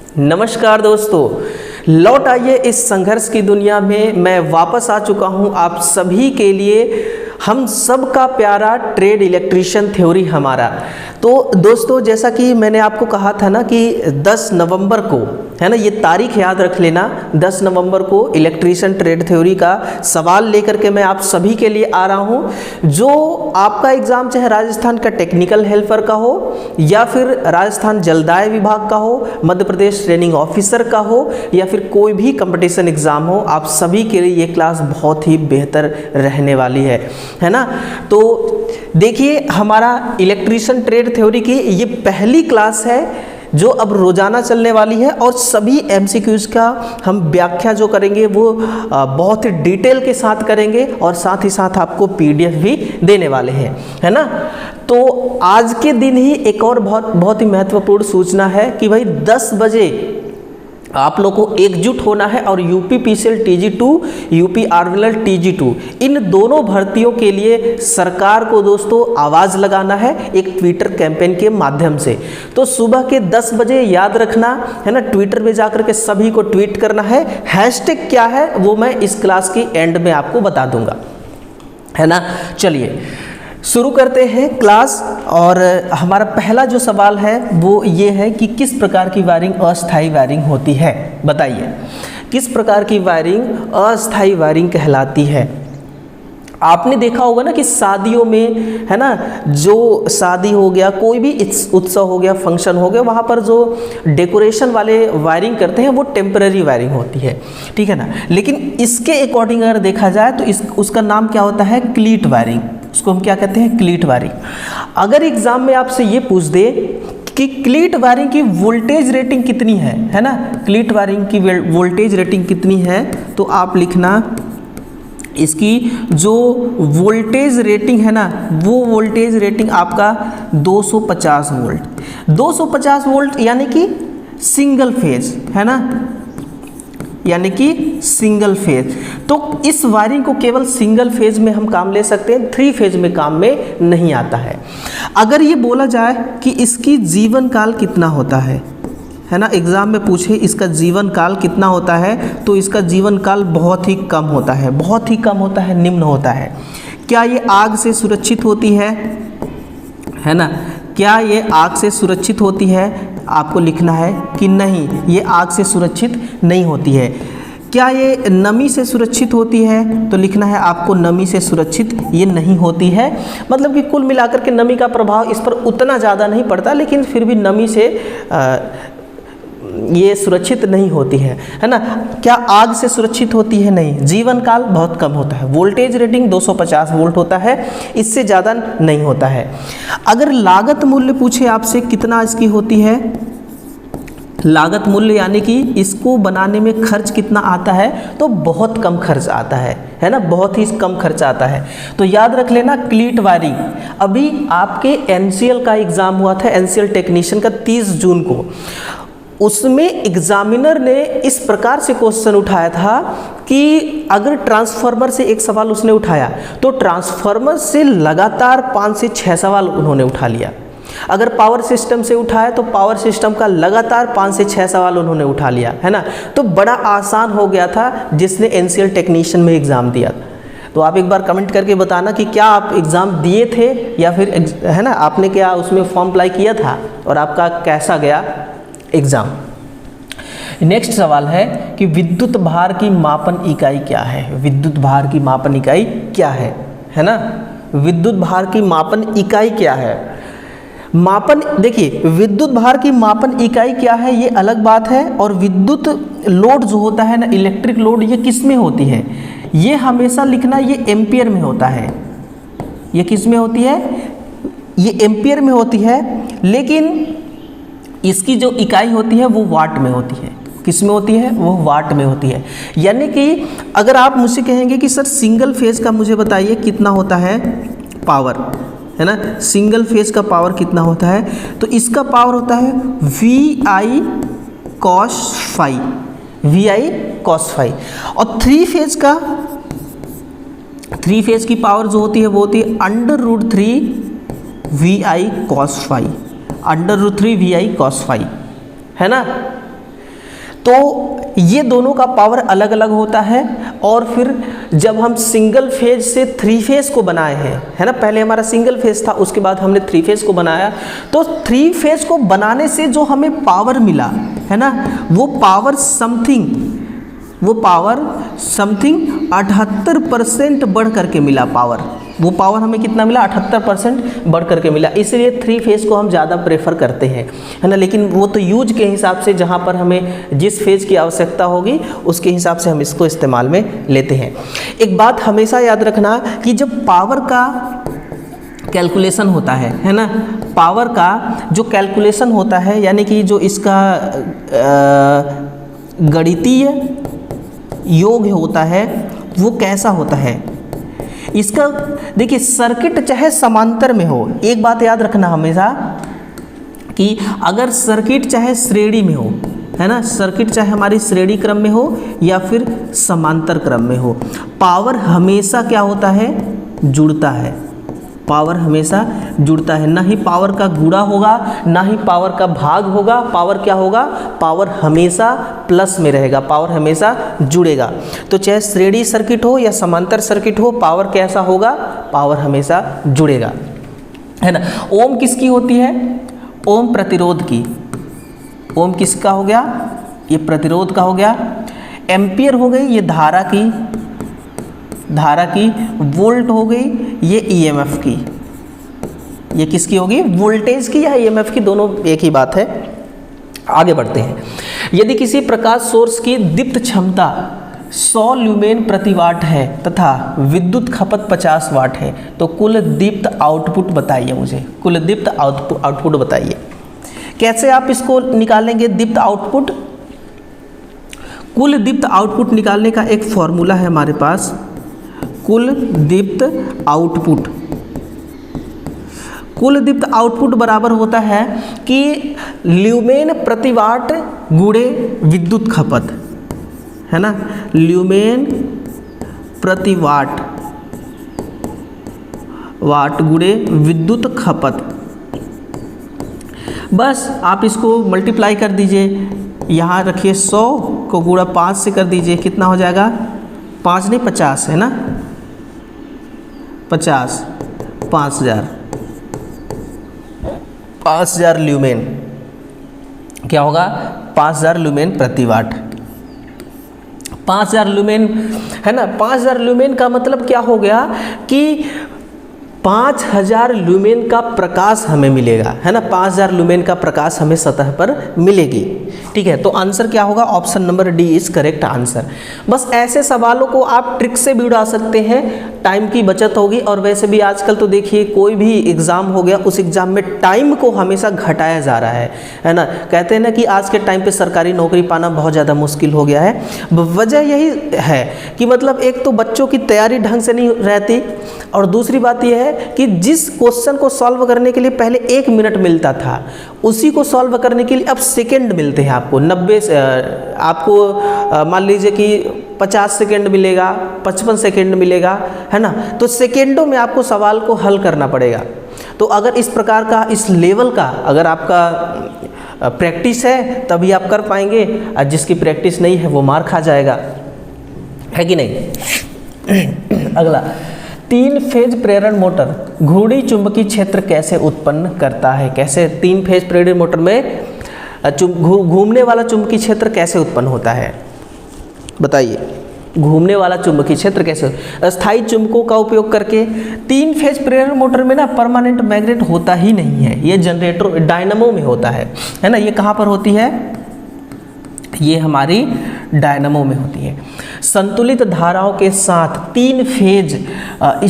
नमस्कार दोस्तों, लौट आइए इस संघर्ष की दुनिया में। मैं वापस आ चुका हूं आप सभी के लिए, हम सब का प्यारा ट्रेड इलेक्ट्रीशियन थ्योरी हमारा। तो दोस्तों, जैसा कि मैंने आपको कहा था ना कि 10 नवंबर को, है ना, ये तारीख याद रख लेना, 10 नवंबर को इलेक्ट्रीशियन ट्रेड थ्योरी का सवाल लेकर के मैं आप सभी के लिए आ रहा हूं। जो आपका एग्ज़ाम चाहे राजस्थान का टेक्निकल हेल्पर का हो या फिर राजस्थान जलदाय विभाग का हो, मध्य प्रदेश ट्रेनिंग ऑफिसर का हो या फिर कोई भी कंपटीशन एग्ज़ाम हो, आप सभी के लिए ये क्लास बहुत ही बेहतर रहने वाली है ना। तो देखिए, हमारा इलेक्ट्रीशियन ट्रेड थ्योरी की ये पहली क्लास है जो अब रोज़ाना चलने वाली है और सभी एमसीक्यूज़ का हम व्याख्या जो करेंगे वो बहुत ही डिटेल के साथ करेंगे और साथ ही साथ आपको पीडीएफ भी देने वाले हैं, है ना। तो आज के दिन ही एक और बहुत ही महत्वपूर्ण सूचना है कि भाई 10 बजे आप लोग को एकजुट होना है और UP PCL TG2, UP RVL TG2, इन दोनों भर्तियों के लिए सरकार को दोस्तों आवाज़ लगाना है एक ट्विटर कैंपेन के माध्यम से। तो सुबह के 10 बजे याद रखना है ना, ट्विटर में जाकर के सभी को ट्वीट करना है। हैशटैग क्या है वो मैं इस क्लास की एंड में आपको बता दूंगा, है ना। चलिए शुरू करते हैं क्लास। और हमारा पहला जो सवाल है वो ये है कि किस प्रकार की वायरिंग अस्थायी वायरिंग होती है, बताइए किस प्रकार की वायरिंग अस्थायी वायरिंग कहलाती है। आपने देखा होगा ना कि शादियों में, है ना, जो शादी हो गया, कोई भी उत्सव हो गया, फंक्शन हो गया, वहाँ पर जो डेकोरेशन वाले वायरिंग करते हैं वो टेम्पररी वायरिंग होती है, ठीक है ना। लेकिन इसके अकॉर्डिंग अगर देखा जाए तो उसका नाम क्या होता है, क्लीट वायरिंग। उसको हम क्या कहते हैं, क्लीट वायरिंग। अगर एग्जाम में आपसे ये पूछ दे कि क्लीट वायरिंग की वोल्टेज रेटिंग कितनी है ना, क्लीट वायरिंग की वोल्टेज रेटिंग कितनी है, तो आप लिखना इसकी जो वोल्टेज रेटिंग है ना, वो वोल्टेज रेटिंग आपका 250 वोल्ट, 250 वोल्ट यानी कि सिंगल फेज, है ना, यानी कि सिंगल फेज। तो इस वायरिंग को केवल सिंगल फेज में हम काम ले सकते हैं, 3 फेज में काम में नहीं आता है। अगर ये बोला जाए कि इसकी जीवन काल कितना होता है ना, एग्जाम में पूछे इसका जीवन काल कितना होता है, तो इसका जीवन काल बहुत ही कम होता है, बहुत ही कम होता है, निम्न होता है। क्या ये आग से सुरक्षित होती है ना, क्या ये आग से सुरक्षित होती है, आपको लिखना है कि नहीं, ये आग से सुरक्षित नहीं होती है। क्या ये नमी से सुरक्षित होती है, तो लिखना है आपको नमी से सुरक्षित ये नहीं होती है। मतलब कि कुल मिलाकर के नमी का प्रभाव इस पर उतना ज़्यादा नहीं पड़ता, लेकिन फिर भी नमी से ये सुरक्षित नहीं होती है ना। क्या आग से सुरक्षित होती है, नहीं। जीवन काल बहुत कम होता है, वोल्टेज रेटिंग 250 वोल्ट होता है, इससे ज़्यादा नहीं होता है। अगर लागत मूल्य पूछे आपसे कितना इसकी होती है, लागत मूल्य यानी कि इसको बनाने में खर्च कितना आता है, तो बहुत कम खर्च आता है ना, बहुत ही कम खर्च आता है। तो याद रख लेना क्लीट वायरिंग। अभी आपके एनसीएल का एग्ज़ाम हुआ था, एनसीएल टेक्नीशियन का 30 जून को, उसमें एग्जामिनर ने इस प्रकार से क्वेश्चन उठाया था कि अगर ट्रांसफार्मर से एक सवाल उसने उठाया तो ट्रांसफार्मर से लगातार 5 से 6 सवाल उन्होंने उठा लिया। अगर पावर सिस्टम से उठाया तो पावर सिस्टम का लगातार 5 से 6 सवाल उन्होंने उठा लिया, है ना। तो बड़ा आसान हो गया था जिसने एनसीएल टेक्नीशियन में एग्ज़ाम दिया। तो आप एक बार कमेंट करके बताना कि क्या आप एग्ज़ाम दिए थे या फिर, है ना, आपने क्या उसमें फॉर्म अप्लाई किया था और आपका कैसा गया एग्ज़ाम। नेक्स्ट सवाल है कि विद्युत भार की मापन इकाई क्या है, विद्युत भार की मापन इकाई क्या है ना, विद्युत भार की मापन इकाई क्या है। मापन, देखिए विद्युत भार की मापन इकाई क्या है ये अलग बात है, और विद्युत लोड जो होता है ना, इलेक्ट्रिक लोड, ये किस में होती है, ये हमेशा लिखना ये एम्पियर में होता है। ये किस में होती है, ये एम्पियर में होती है, लेकिन इसकी जो इकाई होती है वो वाट में होती है। किस में होती है, वो वाट में होती है। यानी कि अगर आप मुझसे कहेंगे कि सर सिंगल फेज का मुझे बताइए कितना होता है पावर, है ना, सिंगल फेज का पावर कितना होता है, तो इसका पावर होता है VI cos phi, VI cos phi। और 3 फेज की पावर जो होती है वो होती है √3 VI cos phi, √3 VI cos phi, है ना। तो ये दोनों का पावर अलग अलग होता है। और फिर जब हम सिंगल फेज से थ्री फेज को बनाए हैं, है ना, पहले हमारा सिंगल फेज था, उसके बाद हमने थ्री फेज को बनाया, तो थ्री फेज को बनाने से जो हमें पावर मिला, है ना, वो पावर समथिंग 78% बढ़ करके मिला पावर। वो पावर हमें कितना मिला? 78% बढ़ करके मिला। इसलिए थ्री फेज को हम ज़्यादा प्रेफर करते हैं, है ना। लेकिन वो तो यूज के हिसाब से, जहाँ पर हमें जिस फेज की आवश्यकता होगी उसके हिसाब से हम इसको इस्तेमाल में लेते हैं। एक बात हमेशा याद रखना कि जब पावर का कैलकुलेशन होता है ना, पावर का जो कैलकुलेशन होता है, यानी कि जो इसका गणितीय योग होता है, वो कैसा होता है? इसका देखिए, सर्किट चाहे समांतर में हो, एक बात याद रखना हमेशा कि अगर सर्किट चाहे श्रेणी में हो, है ना, सर्किट चाहे हमारी श्रेणी क्रम में हो या फिर समांतर क्रम में हो, पावर हमेशा क्या होता है? जुड़ता है। पावर हमेशा जुड़ता है, ना ही पावर का गुणा होगा, ना ही पावर का भाग होगा। पावर क्या होगा? पावर हमेशा प्लस में रहेगा, पावर हमेशा जुड़ेगा। तो चाहे श्रेणी सर्किट हो या समांतर सर्किट हो, पावर कैसा होगा? पावर हमेशा जुड़ेगा, है ना। ओम किसकी होती है? ओम प्रतिरोध की। ओम किसका हो गया? ये प्रतिरोध का हो गया। एम्पियर हो गई ये धारा की, वोल्ट हो गई ये ईएमएफ की। ये किसकी होगी? वोल्टेज की या ईएमएफ की, दोनों एक ही बात है। आगे बढ़ते हैं। यदि किसी प्रकाश सोर्स की दीप्त क्षमता 100 ल्यूमेन प्रति वाट है तथा विद्युत खपत 50 वाट है, तो कुल दीप्त आउटपुट बताइए मुझे। कुल दीप्त आउटपुट बताइए। कैसे आप इसको निकालेंगे दीप्त आउटपुट? कुल दीप्त आउटपुट निकालने का एक फॉर्मूला है हमारे पास, कुल दीप्त आउटपुट। कुल दीप्त आउटपुट बराबर होता है कि ल्यूमेन प्रति वाट गुणे विद्युत खपत, है ना, ल्यूमेन प्रति वाट गुणे विद्युत खपत। बस आप इसको मल्टीप्लाई कर दीजिए, यहाँ रखिए 100 को गुणा 5 से कर दीजिए, कितना हो जाएगा? 5 नहीं 50, है ना, 50, 5000 ल्यूमेन क्या होगा? 5000 ल्यूमेन प्रति वाट। 5000 ल्यूमेन, है ना। 5000 ल्यूमेन का मतलब क्या हो गया कि 5000 ल्यूमेन का प्रकाश हमें मिलेगा, है ना। 5000 ल्यूमेन का प्रकाश हमें सतह पर मिलेगी, ठीक है। तो आंसर क्या होगा? Option number D is correct answer. बस ऐसे सवालों को आप ट्रिक से भी उड़ा सकते हैं, टाइम की बचत होगी। और वैसे भी आजकल तो देखिए कोई भी एग्ज़ाम हो गया, उस एग्ज़ाम में टाइम को हमेशा घटाया जा रहा है ना। कहते हैं ना कि आज के टाइम पे सरकारी नौकरी पाना बहुत ज़्यादा मुश्किल हो गया है। वजह यही है कि मतलब एक तो बच्चों की तैयारी ढंग से नहीं रहती, और दूसरी बात यह है कि जिस क्वेश्चन को सॉल्व करने के लिए पहले 1 मिनट मिलता था, उसी को सॉल्व करने के लिए अब सेकंड मिलते हैं आपको। 90 आपको मान लीजिए कि 50 सेकंड मिलेगा, 55 सेकंड मिलेगा, है ना। तो सेकंडों में आपको सवाल को हल करना पड़ेगा। तो अगर इस प्रकार का, इस लेवल का अगर आपका प्रैक्टिस है तभी आप कर पाएंगे, और जिसकी प्रैक्टिस नहीं है वो मार खा जाएगा, है कि नहीं। अगला, 3 फेज प्रेरण मोटर घूर्णी चुंबकीय क्षेत्र कैसे उत्पन्न करता है? कैसे 3 फेज प्रेरण मोटर में घूमने वाला चुंबकीय क्षेत्र कैसे उत्पन्न होता है? बताइए, घूमने वाला चुंबकीय क्षेत्र कैसे? स्थायी चुंबकों का उपयोग करके। 3 फेज प्रेरण मोटर में ना परमानेंट मैग्नेट होता ही नहीं है, ये जनरेटर डायनामो में होता है ना। ये कहाँ पर होती है? ये हमारी डायनामो में होती है। संतुलित धाराओं के साथ 3 फेज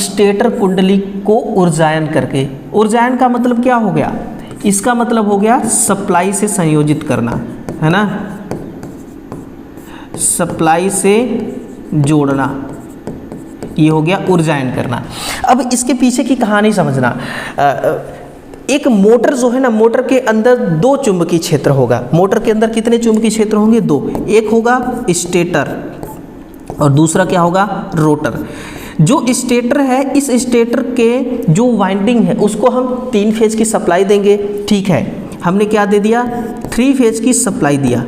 स्टेटर कुंडली को ऊर्जायन करके। ऊर्जायन का मतलब क्या हो गया? इसका मतलब हो गया सप्लाई से संयोजित करना, है ना, सप्लाई से जोड़ना, ये हो गया ऊर्जायन करना। अब इसके पीछे की कहानी समझना। एक मोटर जो है ना, मोटर के अंदर 2 चुंबकीय क्षेत्र होगा। मोटर के अंदर कितने चुंबकीय क्षेत्र होंगे? 2। एक होगा स्टेटर और दूसरा क्या होगा? रोटर। जो स्टेटर है, इस स्टेटर के जो वाइंडिंग है उसको हम 3 फेज की सप्लाई देंगे, ठीक है। हमने क्या दे दिया? 3 फेज की सप्लाई दिया।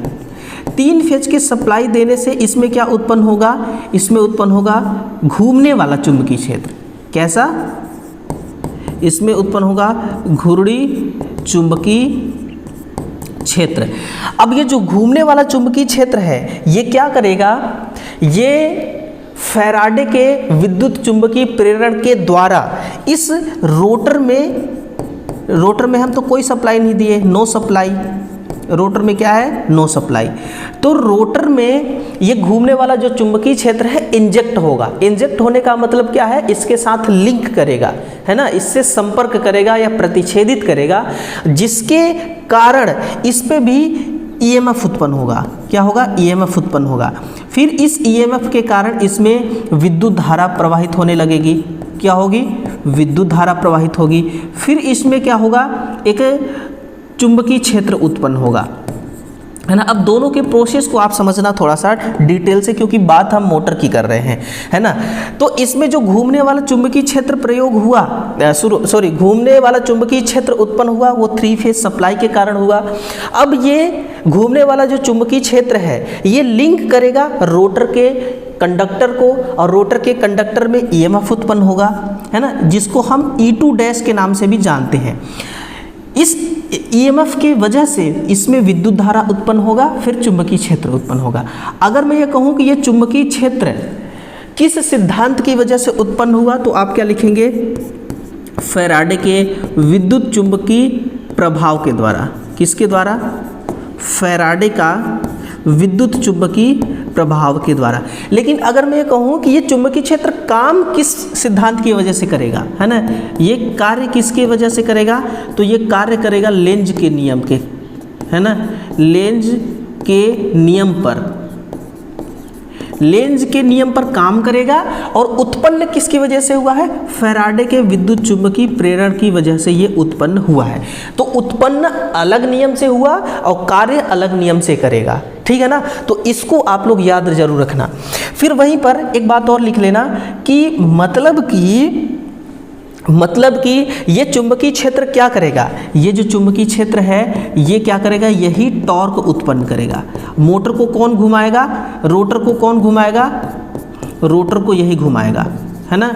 3 फेज की सप्लाई देने से इसमें क्या उत्पन्न होगा, इसमें उत्पन्न होगा घूमने वाला चुंबकीय क्षेत्र। कैसा, इसमें उत्पन्न होगा घूर्णी चुंबकीय क्षेत्र। अब ये जो घूमने वाला चुंबकीय क्षेत्र है ये क्या करेगा, ये फैराडे के विद्युत चुंबकीय प्रेरण के द्वारा इस रोटर में हम तो कोई सप्लाई नहीं दिए, नो सप्लाई, रोटर में क्या है, नो सप्लाई। तो रोटर में ये घूमने वाला जो चुंबकीय क्षेत्र है इंजेक्ट होगा। इंजेक्ट होने का मतलब क्या है, इसके साथ लिंक करेगा, है ना, इससे संपर्क करेगा या प्रतिच्छेदित करेगा, जिसके कारण इस पे भी ईएमएफ उत्पन्न होगा। क्या होगा, ईएमएफ उत्पन्न होगा। फिर इस ईएमएफ के कारण इसमें विद्युत धारा प्रवाहित होने लगेगी। क्या होगी, विद्युत धारा प्रवाहित होगी। फिर इसमें क्या होगा, एक चुंबकीय क्षेत्र उत्पन्न होगा, है ना। अब दोनों के प्रोसेस को आप समझना थोड़ा सा डिटेल से, क्योंकि बात हम मोटर की कर रहे हैं, है ना। तो इसमें जो घूमने वाला चुंबकीय क्षेत्र प्रयोग हुआ, घूमने वाला चुंबकीय क्षेत्र उत्पन्न हुआ वो 3 फेज सप्लाई के कारण हुआ। अब ये घूमने वाला जो चुंबकीय क्षेत्र है ये लिंक करेगा रोटर के कंडक्टर को, और रोटर के कंडक्टर में ईएमएफ उत्पन्न होगा, है ना, जिसको हम E2 डैश के नाम से भी जानते हैं। इस ईएमएफ की वजह से इसमें विद्युत धारा उत्पन्न होगा, फिर चुंबकीय क्षेत्र उत्पन्न होगा। अगर मैं ये कहूँ कि ये चुंबकीय क्षेत्र किस सिद्धांत की वजह से उत्पन्न हुआ, तो आप क्या लिखेंगे, फैराडे के विद्युत चुंबकीय प्रभाव के द्वारा। किसके द्वारा, फैराडे का विद्युत चुंबकीय प्रभाव के द्वारा। लेकिन अगर मैं कहूँ कि ये चुंबकीय क्षेत्र काम किस सिद्धांत की वजह से करेगा, है ना, ये कार्य किसकी वजह से करेगा, तो ये कार्य करेगा लेंज के नियम के, है ना, लेंज के नियम पर, लेंज के नियम पर काम करेगा। और उत्पन्न किसकी वजह से हुआ है, फैराडे के विद्युत चुंबकीय प्रेरण की वजह से ये उत्पन्न हुआ है। तो उत्पन्न अलग नियम से हुआ और कार्य अलग नियम से करेगा, ठीक है ना। तो इसको आप लोग याद जरूर रखना। फिर वहीं पर एक बात और लिख लेना कि मतलब कि ये चुंबकीय क्षेत्र क्या करेगा, ये जो चुंबकीय क्षेत्र है ये क्या करेगा, यही टॉर्क उत्पन्न करेगा। मोटर को कौन घुमाएगा, रोटर को कौन घुमाएगा, रोटर को यही घुमाएगा, है ना।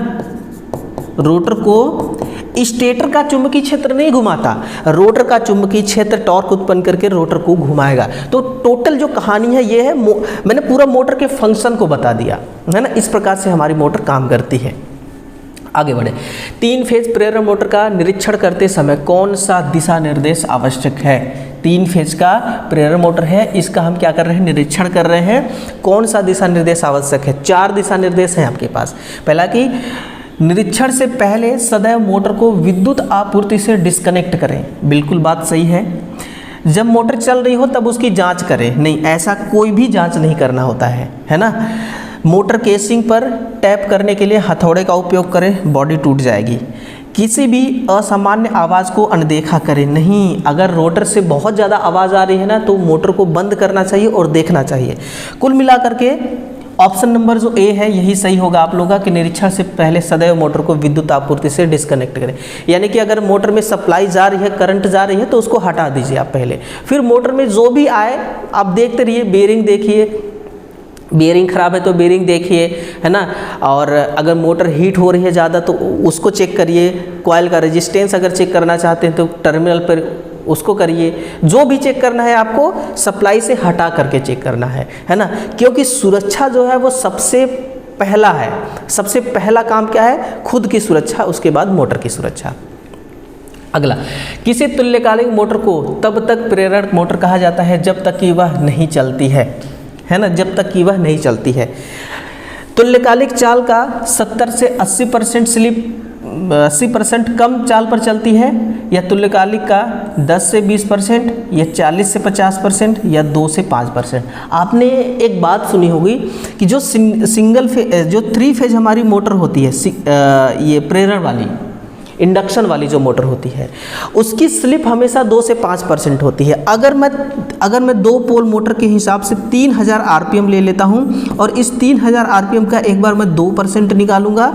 रोटर को स्टेटर का चुंबकीय क्षेत्र नहीं घुमाता, रोटर का चुंबकीय क्षेत्र टॉर्क उत्पन्न करके रोटर को घुमाएगा। तो टोटल जो कहानी है ये है, मैंने पूरा मोटर के फंक्शन को बता दिया, है ना। इस प्रकार से हमारी मोटर काम करती है। आगे बढ़े, 3 फेज प्रेरण मोटर का निरीक्षण करते समय कौन सा दिशा निर्देश आवश्यक है। 3 फेज का प्रेरण मोटर है, इसका हम क्या कर रहे हैं, निरीक्षण कर रहे हैं। कौन सा दिशा निर्देश आवश्यक है, 4 दिशा निर्देश हैं आपके पास। पहला कि निरीक्षण से पहले सदैव मोटर को विद्युत आपूर्ति से डिस्कनेक्ट करें। बिल्कुल बात सही है। जब मोटर चल रही हो तब उसकी जांच करें, नहीं, ऐसा कोई भी जांच नहीं करना होता है ना। मोटर केसिंग पर टैप करने के लिए हथौड़े का उपयोग करें, बॉडी टूट जाएगी। किसी भी असामान्य आवाज़ को अनदेखा करें नहीं। अगर रोटर से बहुत ज़्यादा आवाज़ आ रही है ना तो मोटर को बंद करना चाहिए और देखना चाहिए। कुल मिलाकर के ऑप्शन नंबर जो ए है यही सही होगा आप लोगों का, कि निरीक्षण से पहले सदैव मोटर को विद्युत आपूर्ति से डिस्कनेक्ट करें। यानी कि अगर मोटर में सप्लाई जा रही है, करंट जा रही है, तो उसको हटा दीजिए आप पहले। फिर मोटर में जो भी आए आप देखते रहिए, बेयरिंग देखिए, बेयरिंग ख़राब है तो बेयरिंग देखिए, है ना। और अगर मोटर हीट हो रही है ज़्यादा तो उसको चेक करिए। कॉइल का रेजिस्टेंस अगर चेक करना चाहते हैं तो टर्मिनल पर उसको करिए। जो भी चेक करना है आपको सप्लाई से हटा करके चेक करना है ना। क्योंकि सुरक्षा जो है वो सबसे पहला है। सबसे पहला काम क्या है, खुद की सुरक्षा, उसके बाद मोटर की सुरक्षा। अगला, किसी तुल्यकालिक मोटर को तब तक प्रेरण मोटर कहा जाता है जब तक कि वह नहीं चलती है ना, जब तक कि वह नहीं चलती है। तुल्यकालिक चाल का 70 से 80% स्लिप 80% कम चाल पर चलती है, या तुल्यकालिक का 10 से 20%, या 40 से 50%, या 2 से 5%। आपने एक बात सुनी होगी कि जो सिंगल फेज, जो 3 फेज हमारी मोटर होती है, ये प्रेरण वाली, इंडक्शन वाली जो मोटर होती है, उसकी स्लिप हमेशा 2 से 5% होती है। अगर मैं 2 पोल मोटर के हिसाब से 3000 आरपीएम ले लेता हूँ और इस 3000 आरपीएम का एक बार मैं 2% निकालूंगा,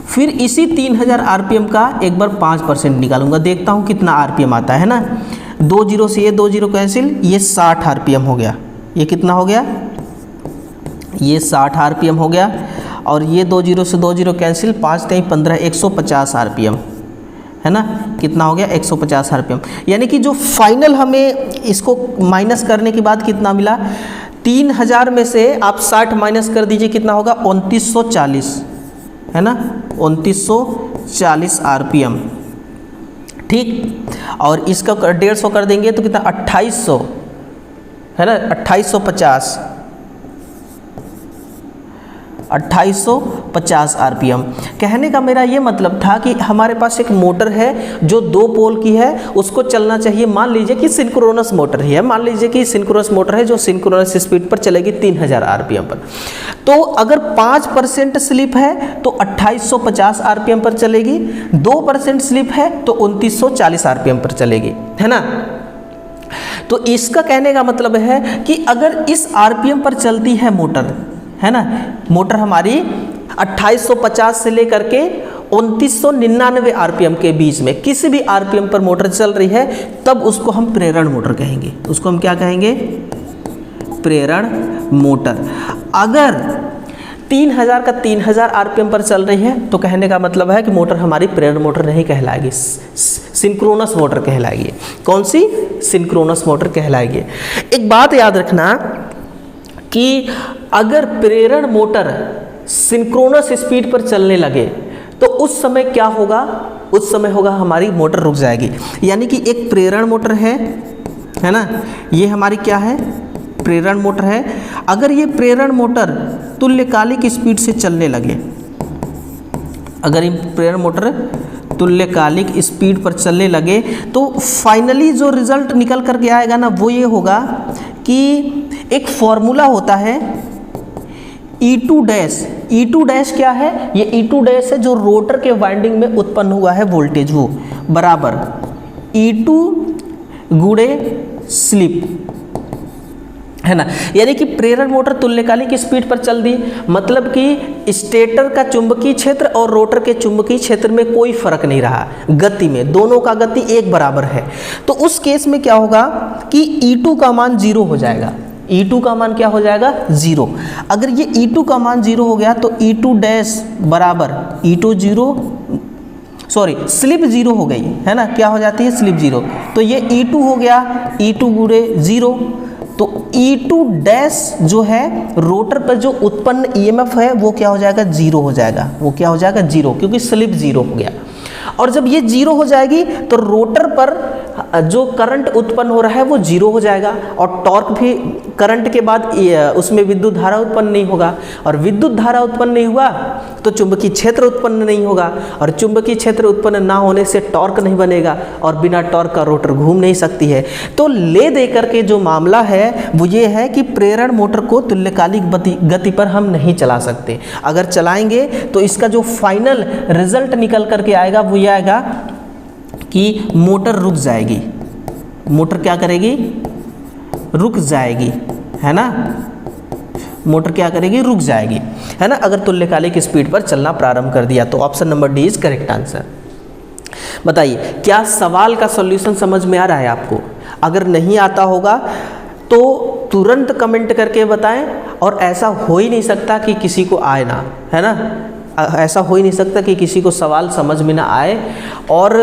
फिर इसी 3000 आरपीएम का एक बार 5% निकालूंगा, देखता हूँ कितना आरपीएम आता है ना। 2 जीरो से ये 2 जीरो कैंसिल, ये 60 आरपीएम हो गया। ये कितना हो गया, ये 60 आरपीएम हो गया। और ये 2 जीरो से 2 जीरो कैंसिल, 5 3 15, 150 आरपीएम है ना। कितना हो गया, 150 आरपीएम। यानी कि जो फाइनल हमें इसको माइनस करने के बाद कितना मिला, 3000 में से आप 60 माइनस कर दीजिए, कितना होगा 2940 है ना, 2940 आरपीएम। ठीक, और इसका 150 कर देंगे तो कितना 2800 है ना, 2850 आरपीएम। कहने का मेरा ये मतलब था कि हमारे पास एक मोटर है जो 2 पोल की है, उसको चलना चाहिए, मान लीजिए कि सिंक्रोनस मोटर ही है, मान लीजिए कि सिंक्रोनस मोटर है जो सिंक्रोनस स्पीड पर चलेगी 3000 आरपीएम पर। तो अगर 5% स्लिप है तो 2850 आरपीएम पर चलेगी, 2% स्लिप है तो 2940 आरपीएम पर चलेगी, है ना। तो इसका कहने का मतलब है कि अगर इस आरपीएम पर चलती है मोटर, है ना, मोटर हमारी 2850 से लेकर के 2999 आरपीएम के बीच में किसी भी आरपीएम पर मोटर चल रही है, तब उसको हम प्रेरण मोटर कहेंगे। उसको हम क्या कहेंगे, प्रेरण मोटर। अगर 3000 का 3000 आरपीएम पर चल रही है तो कहने का मतलब है कि मोटर हमारी प्रेरण मोटर नहीं कहलाएगी, सिंक्रोनस मोटर कहलाएगी। कौन सी, सिंक्रोनस मोटर कहलाएगी। एक बात याद रखना कि अगर प्रेरण मोटर सिंक्रोनस स्पीड पर चलने लगे तो उस समय क्या होगा, उस समय होगा हमारी मोटर रुक जाएगी। यानी कि एक प्रेरण मोटर है ना, ये हमारी क्या है, प्रेरण मोटर है। अगर ये प्रेरण मोटर तुल्यकालिक स्पीड से चलने लगे, अगर ये प्रेरण मोटर तुल्यकालिक स्पीड पर चलने लगे तो फाइनली जो रिजल्ट निकल करके आएगा ना, वो ये होगा कि एक फॉर्मूला होता है E2 डैश। E2 डैश क्या है, ये E2 डैश है जो रोटर के वाइंडिंग में उत्पन्न हुआ है वोल्टेज, वो बराबर E2 गुणे स्लिप, है ना। यानी कि प्रेरण मोटर तुल्यकालिक स्पीड पर चल दी, मतलब कि स्टेटर का चुंबकीय क्षेत्र और रोटर के चुंबकीय क्षेत्र में कोई फर्क नहीं रहा गति में, दोनों का गति एक बराबर है। तो उस केस में क्या होगा कि E2 का मान 0 हो जाएगा। E2 का मान क्या हो जाएगा, 0। अगर ये E2 का मान 0 हो गया तो E2 डैश बराबर E2 0, सॉरी स्लिप 0 हो गई, है ना, क्या हो जाती है, स्लिप 0। तो ये E2 हो गया, E2 गुणे 0। तो E2 डैश जो है रोटर पर जो उत्पन्न EMF है वो क्या हो जाएगा, 0 हो जाएगा। वो क्या हो जाएगा, 0, क्योंकि स्लिप 0 हो गया। और जब ये 0 हो जाएगी तो रोटर पर जो करंट उत्पन्न हो रहा है वो 0 हो जाएगा, और टॉर्क भी करंट के बाद उसमें विद्युत धारा उत्पन्न नहीं होगा, और विद्युत धारा उत्पन्न नहीं हुआ तो चुंबकीय क्षेत्र उत्पन्न नहीं होगा, और चुंबकीय क्षेत्र उत्पन्न ना होने से टॉर्क नहीं बनेगा, और बिना टॉर्क का रोटर घूम नहीं सकती है। तो ले दे करके जो मामला है वो ये है कि प्रेरण मोटर को तुल्यकालिक गति पर हम नहीं चला सकते। अगर चलाएंगे तो इसका जो फाइनल रिजल्ट निकल करके आएगा वो ये आएगा कि मोटर रुक जाएगी। मोटर क्या करेगी, रुक जाएगी, है ना, मोटर क्या करेगी, रुक जाएगी, है ना, अगर तुल्यकालिक स्पीड पर चलना प्रारंभ कर दिया। तो option number D is correct answer. बताइए क्या सवाल का सॉल्यूशन समझ में आ रहा है आपको? अगर नहीं आता होगा तो तुरंत कमेंट करके बताएं, और ऐसा हो ही नहीं सकता कि किसी को आए ना, है ना, ऐसा हो ही नहीं सकता कि किसी को सवाल समझ में ना आए। और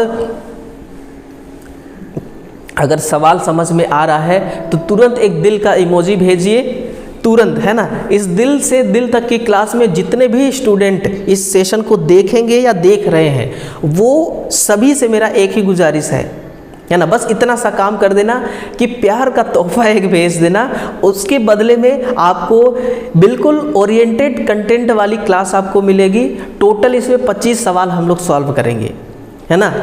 अगर सवाल समझ में आ रहा है तो तुरंत एक दिल का इमोजी भेजिए, तुरंत, है ना। इस दिल से दिल तक की क्लास में जितने भी स्टूडेंट इस सेशन को देखेंगे या देख रहे हैं वो सभी से मेरा एक ही गुजारिश है ना, बस इतना सा काम कर देना कि प्यार का तोहफा एक भेज देना, उसके बदले में आपको बिल्कुल ओरिएंटेड कंटेंट वाली क्लास आपको मिलेगी। टोटल इसमें 25 सवाल हम लोग सॉल्व करेंगे, है ना।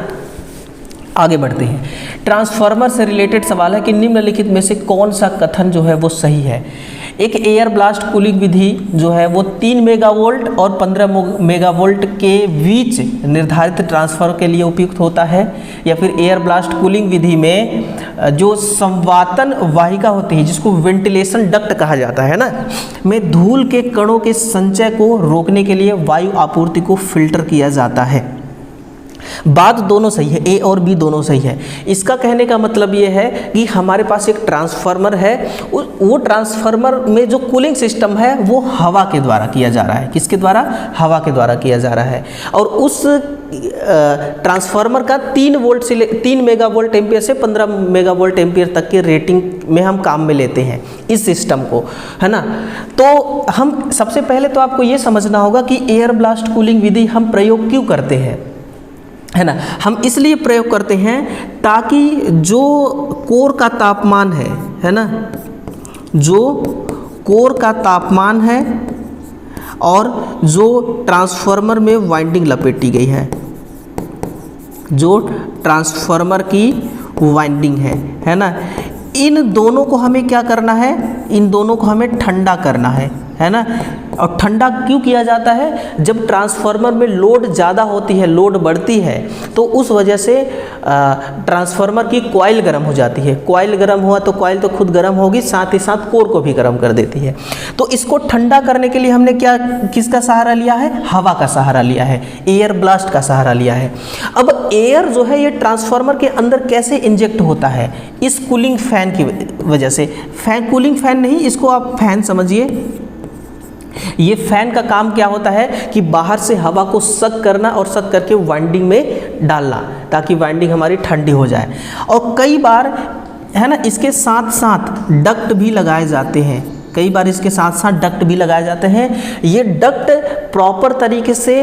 आगे बढ़ते हैं। ट्रांसफार्मर से रिलेटेड सवाल है कि निम्नलिखित में से कौन सा कथन जो है वो सही है। एक एयर ब्लास्ट कूलिंग विधि जो है वो 3 मेगावोल्ट और 15 मेगावोल्ट के बीच निर्धारित ट्रांसफर के लिए उपयुक्त होता है, या फिर एयर ब्लास्ट कूलिंग विधि में जो संवातन वाहिका होती है जिसको वेंटिलेशन डक्ट कहा जाता है ना, में धूल के कणों के संचय को रोकने के लिए वायु आपूर्ति को फिल्टर किया जाता है। बात दोनों सही है, ए और बी दोनों सही है। इसका कहने का मतलब ये है कि हमारे पास एक ट्रांसफार्मर है, वो ट्रांसफार्मर में जो कूलिंग सिस्टम है वो हवा के द्वारा किया जा रहा है। किसके द्वारा? हवा के द्वारा किया जा रहा है। और उस ट्रांसफार्मर का 3 मेगावोल्ट एम्पियर से 15 मेगावोल्ट एम्पियर तक के रेटिंग में हम काम में लेते हैं इस सिस्टम को, है ना। तो हम सबसे पहले तो आपको ये समझना होगा कि एयर ब्लास्ट कूलिंग विधि हम प्रयोग क्यों करते हैं, है ना। हम इसलिए प्रयोग करते हैं ताकि जो कोर का तापमान है ना, जो कोर का तापमान है और जो ट्रांसफार्मर में वाइंडिंग लपेटी गई है, जो ट्रांसफार्मर की वाइंडिंग है ना, इन दोनों को हमें क्या करना है, इन दोनों को हमें ठंडा करना है ना। और ठंडा क्यों किया जाता है? जब ट्रांसफार्मर में लोड ज़्यादा होती है, लोड बढ़ती है, तो उस वजह से ट्रांसफार्मर की कॉइल गर्म हो जाती है। कॉइल गर्म हुआ तो कॉइल तो खुद गर्म होगी, साथ ही साथ कोर को भी गर्म कर देती है। तो इसको ठंडा करने के लिए हमने किसका सहारा लिया है? हवा का सहारा लिया है, एयर ब्लास्ट का सहारा लिया है। अब एयर जो है ये ट्रांसफार्मर के अंदर कैसे इंजेक्ट होता है? इस कूलिंग फैन की वजह से। कूलिंग फैन नहीं, इसको आप फैन समझिए। ये फैन का काम क्या होता है कि बाहर से हवा को सक करना और सक करके वाइंडिंग में डालना, ताकि वाइंडिंग हमारी ठंडी हो जाए। और कई बार, है ना, इसके साथ साथ डक्ट भी लगाए जाते हैं। कई बार इसके साथ साथ डक्ट भी लगाए जाते हैं। ये डक्ट प्रॉपर तरीके से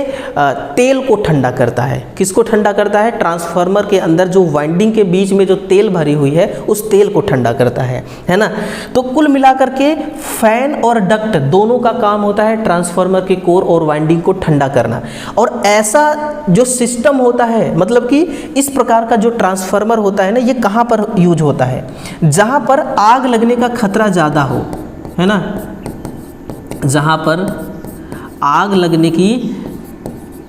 तेल को ठंडा करता है। किसको ठंडा करता है? ट्रांसफार्मर के अंदर जो वाइंडिंग के बीच में जो तेल भरी हुई है उस तेल को ठंडा करता है ना। तो कुल मिलाकर के फैन और डक्ट दोनों का काम होता है ट्रांसफार्मर के कोर और वाइंडिंग को ठंडा करना। और ऐसा जो सिस्टम होता है, मतलब कि इस प्रकार का जो ट्रांसफार्मर होता है ना, ये कहाँ पर यूज होता है? जहाँ पर आग लगने का खतरा ज़्यादा हो, है ना, जहाँ पर आग लगने की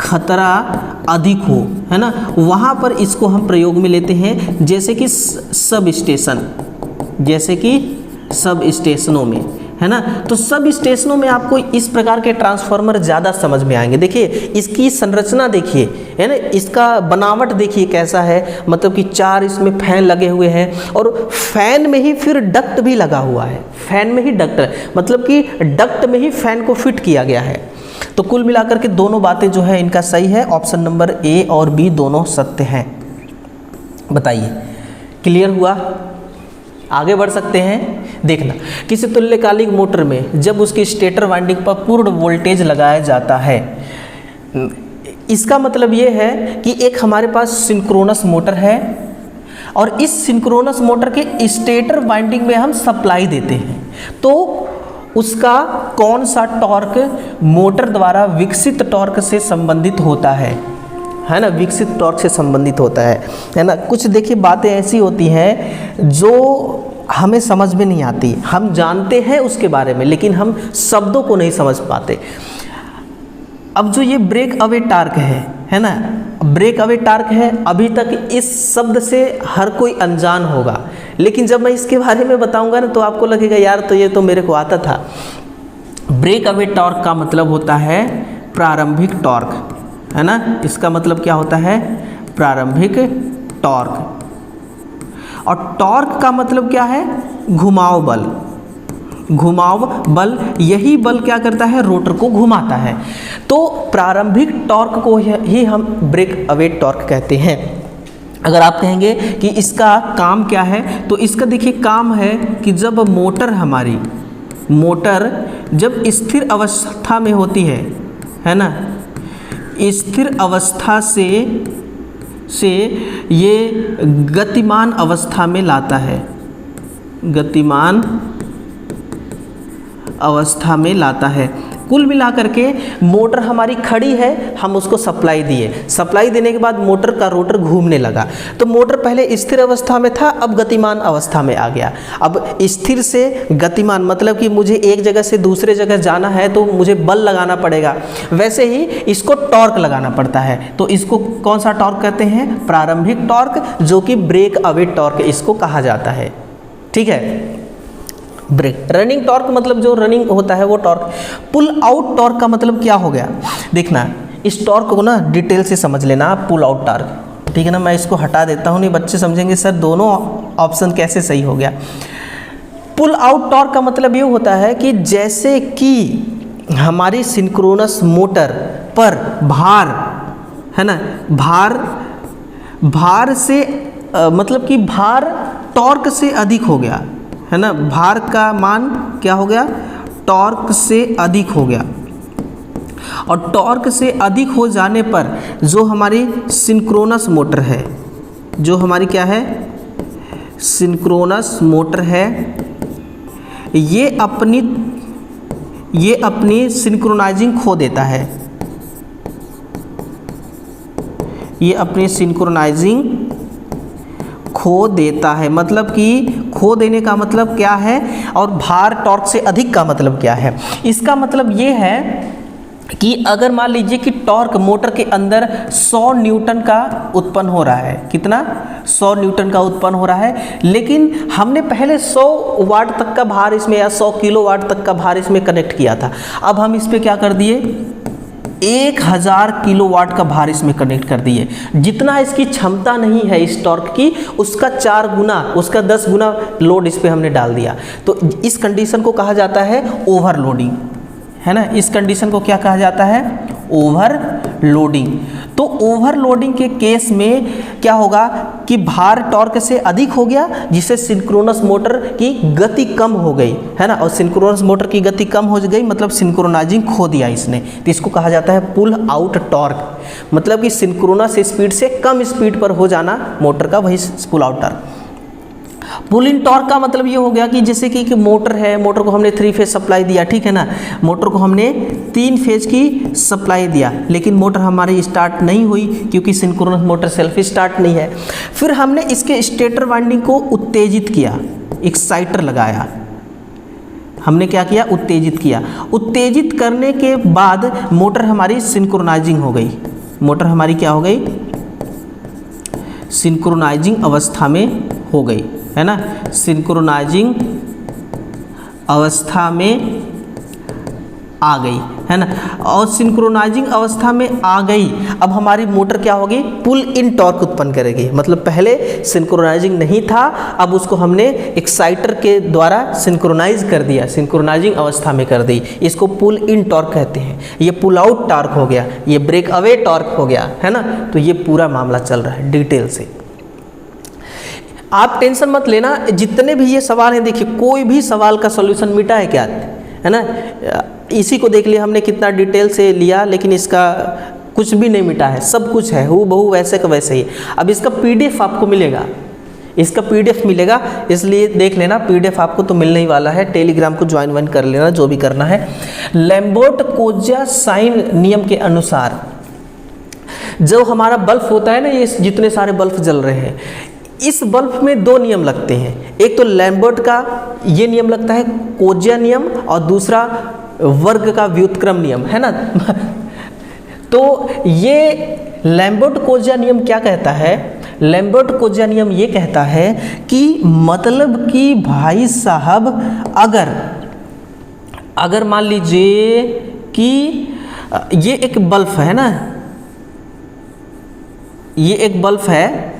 खतरा अधिक हो, है ना, वहाँ पर इसको हम प्रयोग में लेते हैं। जैसे कि सब स्टेशन, जैसे कि सब स्टेशनों में, है ना। तो सब स्टेशनों में आपको इस प्रकार के ट्रांसफार्मर ज़्यादा समझ में आएंगे। देखिए इसकी संरचना देखिए, है ना, इसका बनावट देखिए कैसा है। मतलब कि 4 इसमें फैन लगे हुए हैं और फैन में ही फिर डक्ट भी लगा हुआ है। फैन में ही डक्ट, मतलब कि डक्ट में ही फैन को फिट किया गया है। तो कुल मिलाकर के दोनों बातें जो है इनका सही है। ऑप्शन नंबर ए और बी दोनों सत्य हैं। बताइए, क्लियर हुआ? आगे बढ़ सकते हैं। देखना, किसी तुल्यकालिक मोटर में जब उसकी स्टेटर वाइंडिंग पर पूर्ण वोल्टेज लगाया जाता है, इसका मतलब ये है कि एक हमारे पास सिंक्रोनस मोटर है और इस सिंक्रोनस मोटर के स्टेटर वाइंडिंग में हम सप्लाई देते हैं। तो उसका कौन सा टॉर्क मोटर द्वारा विकसित टॉर्क से संबंधित होता है ना, विकसित टॉर्क से संबंधित होता है ना। कुछ देखिए बातें ऐसी होती हैं जो हमें समझ में नहीं आती। हम जानते हैं उसके बारे में, लेकिन हम शब्दों को नहीं समझ पाते। अब जो ये ब्रेक अवे टॉर्क है ना, ब्रेक अवे टॉर्क है, अभी तक इस शब्द से हर कोई अनजान होगा, लेकिन जब मैं इसके बारे में बताऊंगा ना तो आपको लगेगा यार तो ये तो मेरे को आता था। ब्रेक अवे टॉर्क का मतलब होता है प्रारंभिक टॉर्क, है ना। इसका मतलब क्या होता है? प्रारंभिक टॉर्क। और टॉर्क का मतलब क्या है? घुमाव बल। घुमाव बल, यही बल क्या करता है? रोटर को घुमाता है। तो प्रारंभिक टॉर्क को ही हम ब्रेक अवे टॉर्क कहते हैं। अगर आप कहेंगे कि इसका काम क्या है, तो इसका देखिए काम है कि जब मोटर हमारी जब स्थिर अवस्था में होती है ना, स्थिर अवस्था से ये गतिमान अवस्था में लाता है, गतिमान अवस्था में लाता है। कुल मिलाकर के मोटर हमारी खड़ी है, हम उसको सप्लाई दिए, सप्लाई देने के बाद मोटर का रोटर घूमने लगा। तो मोटर पहले स्थिर अवस्था में था, अब गतिमान अवस्था में आ गया। अब स्थिर से गतिमान मतलब कि मुझे एक जगह से दूसरे जगह जाना है तो मुझे बल लगाना पड़ेगा, वैसे ही इसको टॉर्क लगाना पड़ता है। तो इसको कौन सा टॉर्क कहते हैं? प्रारंभिक टॉर्क, जो कि ब्रेक अवे टॉर्क इसको कहा जाता है। ठीक है। ब्रेक रनिंग टॉर्क मतलब जो रनिंग होता है वो टॉर्क। पुल आउट टॉर्क का मतलब क्या हो गया? देखना, इस टॉर्क को ना डिटेल से समझ लेना आप, पुल आउट टॉर्क, ठीक है ना। मैं इसको हटा देता हूँ, नहीं बच्चे समझेंगे सर दोनों ऑप्शन कैसे सही हो गया। पुल आउट टॉर्क का मतलब ये होता है कि जैसे कि हमारी सिंक्रोनस मोटर पर भार है ना, भार से मतलब कि भार टॉर्क से अधिक हो गया है ना, भार का मान क्या हो गया, टॉर्क से अधिक हो गया। और टॉर्क से अधिक हो जाने पर जो हमारी सिंक्रोनस मोटर है, जो हमारी क्या है, सिंक्रोनस मोटर है, ये अपनी सिंक्रोनाइजिंग खो देता है, ये अपनी सिंक्रोनाइजिंग खो देता है। मतलब कि खो देने का मतलब क्या है, और भार टॉर्क से अधिक का मतलब क्या है। इसका मतलब ये है कि अगर मान लीजिए कि टॉर्क मोटर के अंदर 100 न्यूटन का उत्पन्न हो रहा है, कितना, 100 न्यूटन का उत्पन्न हो रहा है, लेकिन हमने पहले 100 वाट तक का भार इसमें या 100 किलो वाट तक का भार इसमें कनेक्ट किया था। अब हम इस पर क्या कर दिए, 1000 किलो वाट का भार इसमें कनेक्ट कर दिए। जितना इसकी क्षमता नहीं है इस टॉर्क की, उसका 4 गुना, उसका 10 गुना लोड इस पर हमने डाल दिया। तो इस कंडीशन को कहा जाता है ओवरलोडिंग, है ना। इस कंडीशन को क्या कहा जाता है, ओवरलोडिंग। तो ओवरलोडिंग के केस में क्या होगा कि भार टॉर्क से अधिक हो गया, जिससे सिंक्रोनस मोटर की गति कम हो गई, है ना। और सिंक्रोनस मोटर की गति कम हो गई मतलब सिंक्रोनाइजिंग खो दिया इसने, तो इसको कहा जाता है पुल आउट टॉर्क। मतलब कि सिंक्रोनस स्पीड से कम स्पीड पर हो जाना मोटर का, वही पुल आउट टॉर्क। पुल इन टॉर्क का मतलब ये हो गया कि जैसे कि मोटर है, मोटर को हमने 3 फेज सप्लाई दिया, ठीक है ना, मोटर को हमने 3 फेज की सप्लाई दिया, लेकिन मोटर हमारी स्टार्ट नहीं हुई क्योंकि सिंक्रोनस मोटर सेल्फ स्टार्ट नहीं है। फिर हमने इसके स्टेटर वाइंडिंग को उत्तेजित किया, एक्साइटर लगाया, हमने क्या किया, उत्तेजित किया। उत्तेजित करने के बाद मोटर हमारी सिंक्रोनाइजिंग हो गई, मोटर हमारी क्या हो गई, सिंक्रोनाइजिंग अवस्था में हो गई, है ना, सिंक्रोनाइजिंग अवस्था में आ गई, है ना। और सिंक्रोनाइजिंग अवस्था में आ गई, अब हमारी मोटर क्या होगी, पुल इन टॉर्क उत्पन्न करेगी। मतलब पहले सिंक्रोनाइजिंग नहीं था, अब उसको हमने एक्साइटर के द्वारा सिंक्रोनाइज कर दिया, सिंक्रोनाइजिंग अवस्था में कर दी, इसको पुल इन टॉर्क कहते हैं। ये पुल आउट टॉर्क हो गया, ये ब्रेक अवे टॉर्क हो गया, है ना। तो ये पूरा मामला चल रहा है डिटेल से, आप टेंशन मत लेना। जितने भी ये सवाल हैं, देखिए कोई भी सवाल का सॉल्यूशन मिटा है क्या, है ना। इसी को देख लिया हमने कितना डिटेल से लिया, लेकिन इसका कुछ भी नहीं मिटा है, सब कुछ है हूबहू वैसे का वैसे ही। अब इसका पीडीएफ आपको मिलेगा, इसका पीडीएफ मिलेगा, इसलिए देख लेना, पीडीएफ आपको तो मिलने ही वाला है। टेलीग्राम को ज्वाइन कर लेना, जो भी करना है। लैम्बर्ट-कोज्जा साइन नियम के अनुसार जो हमारा बल्ब होता है ना, ये जितने सारे बल्ब जल रहे हैं, इस बल्ब में 2 नियम लगते हैं। एक तो लैम्बर्ट का ये नियम लगता है, कोज्जा नियम, और दूसरा वर्ग का व्युत्क्रम नियम, है ना। तो ये लैम्बर्ट-कोज्जा नियम क्या कहता है, लैम्बर्ट-कोज्जा नियम ये कहता है कि मतलब कि भाई साहब, अगर मान लीजिए कि ये एक बल्ब है ना, ये एक बल्ब है,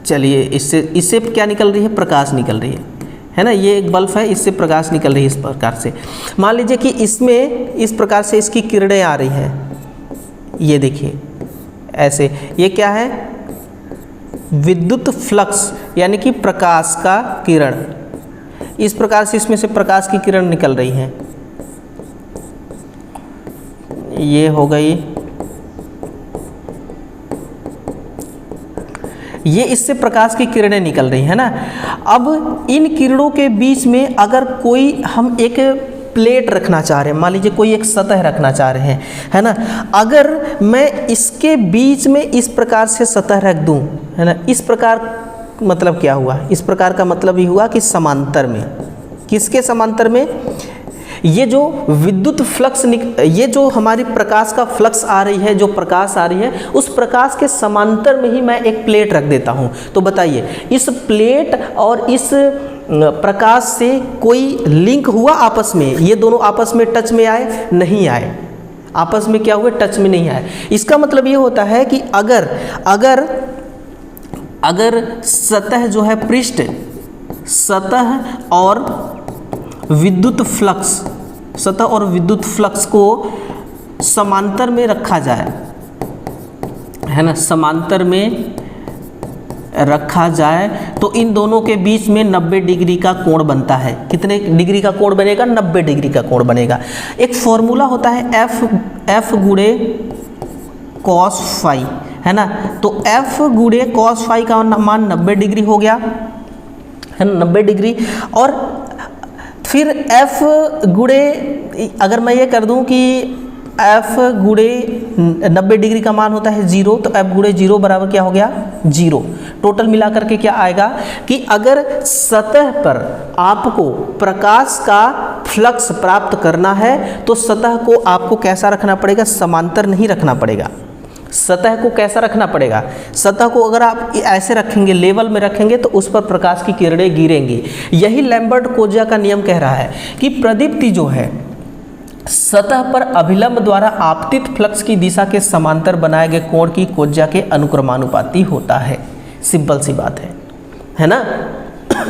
चलिए इससे क्या निकल रही है, प्रकाश निकल रही है ना। ये एक बल्ब है, इससे प्रकाश निकल रही है इस प्रकार से। मान लीजिए कि इसमें इस प्रकार से इसकी किरणें आ रही हैं, ये देखिए ऐसे, ये क्या है, विद्युत फ्लक्स, यानी कि प्रकाश का किरण। इस प्रकार से इसमें से प्रकाश की किरण निकल रही हैं, ये हो गई, ये इससे प्रकाश की किरणें निकल रही है ना। अब इन किरणों के बीच में अगर कोई हम एक प्लेट रखना चाह रहे हैं, मान लीजिए कोई एक सतह रखना चाह रहे हैं, है ना। अगर मैं इसके बीच में इस प्रकार से सतह रख दूं, है ना, इस प्रकार मतलब क्या हुआ, इस प्रकार का मतलब ये हुआ कि समांतर में, किसके समांतर में, ये जो विद्युत फ्लक्स ये जो हमारी प्रकाश का फ्लक्स आ रही है, जो प्रकाश आ रही है, उस प्रकाश के समांतर में ही मैं एक प्लेट रख देता हूँ। तो बताइए, इस प्लेट और इस प्रकाश से कोई लिंक हुआ आपस में, ये दोनों आपस में टच में आए, नहीं आए। आपस में क्या हुए, टच में नहीं आए। इसका मतलब ये होता है कि अगर अगर अगर सतह जो है पृष्ठ, सतह और विद्युत फ्लक्स, सतह और विद्युत फ्लक्स को समांतर में रखा जाए, है ना, समांतर में रखा जाए तो इन दोनों के बीच में 90 डिग्री का कोण बनता है। कितने डिग्री का कोण बनेगा, 90 डिग्री का कोण बनेगा। एक फॉर्मूला होता है F गुणे cos फाई, है ना, तो F गुणे cos फाई का मान 90 डिग्री हो गया, है ना, 90 डिग्री। और फिर F गुणे, अगर मैं ये कर दूं कि F गुणे 90 डिग्री का मान होता है 0, तो F गुणे 0 बराबर क्या हो गया, 0। टोटल मिलाकर के क्या आएगा कि अगर सतह पर आपको प्रकाश का फ्लक्स प्राप्त करना है तो सतह को आपको कैसा रखना पड़ेगा, समांतर नहीं रखना पड़ेगा। सतह को कैसा रखना पड़ेगा, सतह को अगर आप ऐसे रखेंगे, लेवल में रखेंगे, तो उस पर प्रकाश की किरणें गिरेंगी। यही लैम्बर्ट-कोज्जा का नियम कह रहा है कि प्रदीप्ति जो है सतह पर अभिलंब द्वारा आपतित फ्लक्स की दिशा के समांतर बनाए गए कोण की कोज्जा के अनुक्रमानुपाती होता है। सिंपल सी बात है ना,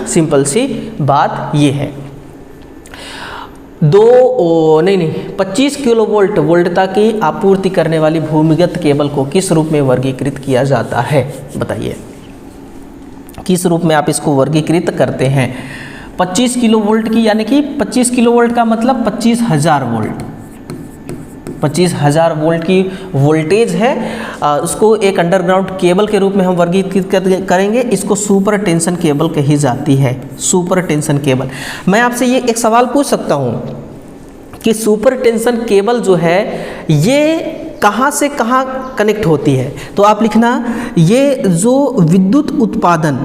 सिंपल सी बात ये है। 25 किलोवोल्ट वोल्टता की आपूर्ति करने वाली भूमिगत केबल को किस रूप में वर्गीकृत किया जाता है, बताइए, किस रूप में आप इसको वर्गीकृत करते हैं। 25 किलोवोल्ट की, यानी कि 25 किलोवोल्ट का मतलब 25,000 वोल्ट, 25,000 वोल्ट की वोल्टेज है, उसको एक अंडरग्राउंड केबल के रूप में हम वर्गीकृत करेंगे। इसको सुपर टेंशन केबल कही जाती है, सुपर टेंशन केबल। मैं आपसे ये एक सवाल पूछ सकता हूँ कि सुपर टेंशन केबल जो है ये कहाँ से कहाँ कनेक्ट होती है, तो आप लिखना, ये जो विद्युत उत्पादन,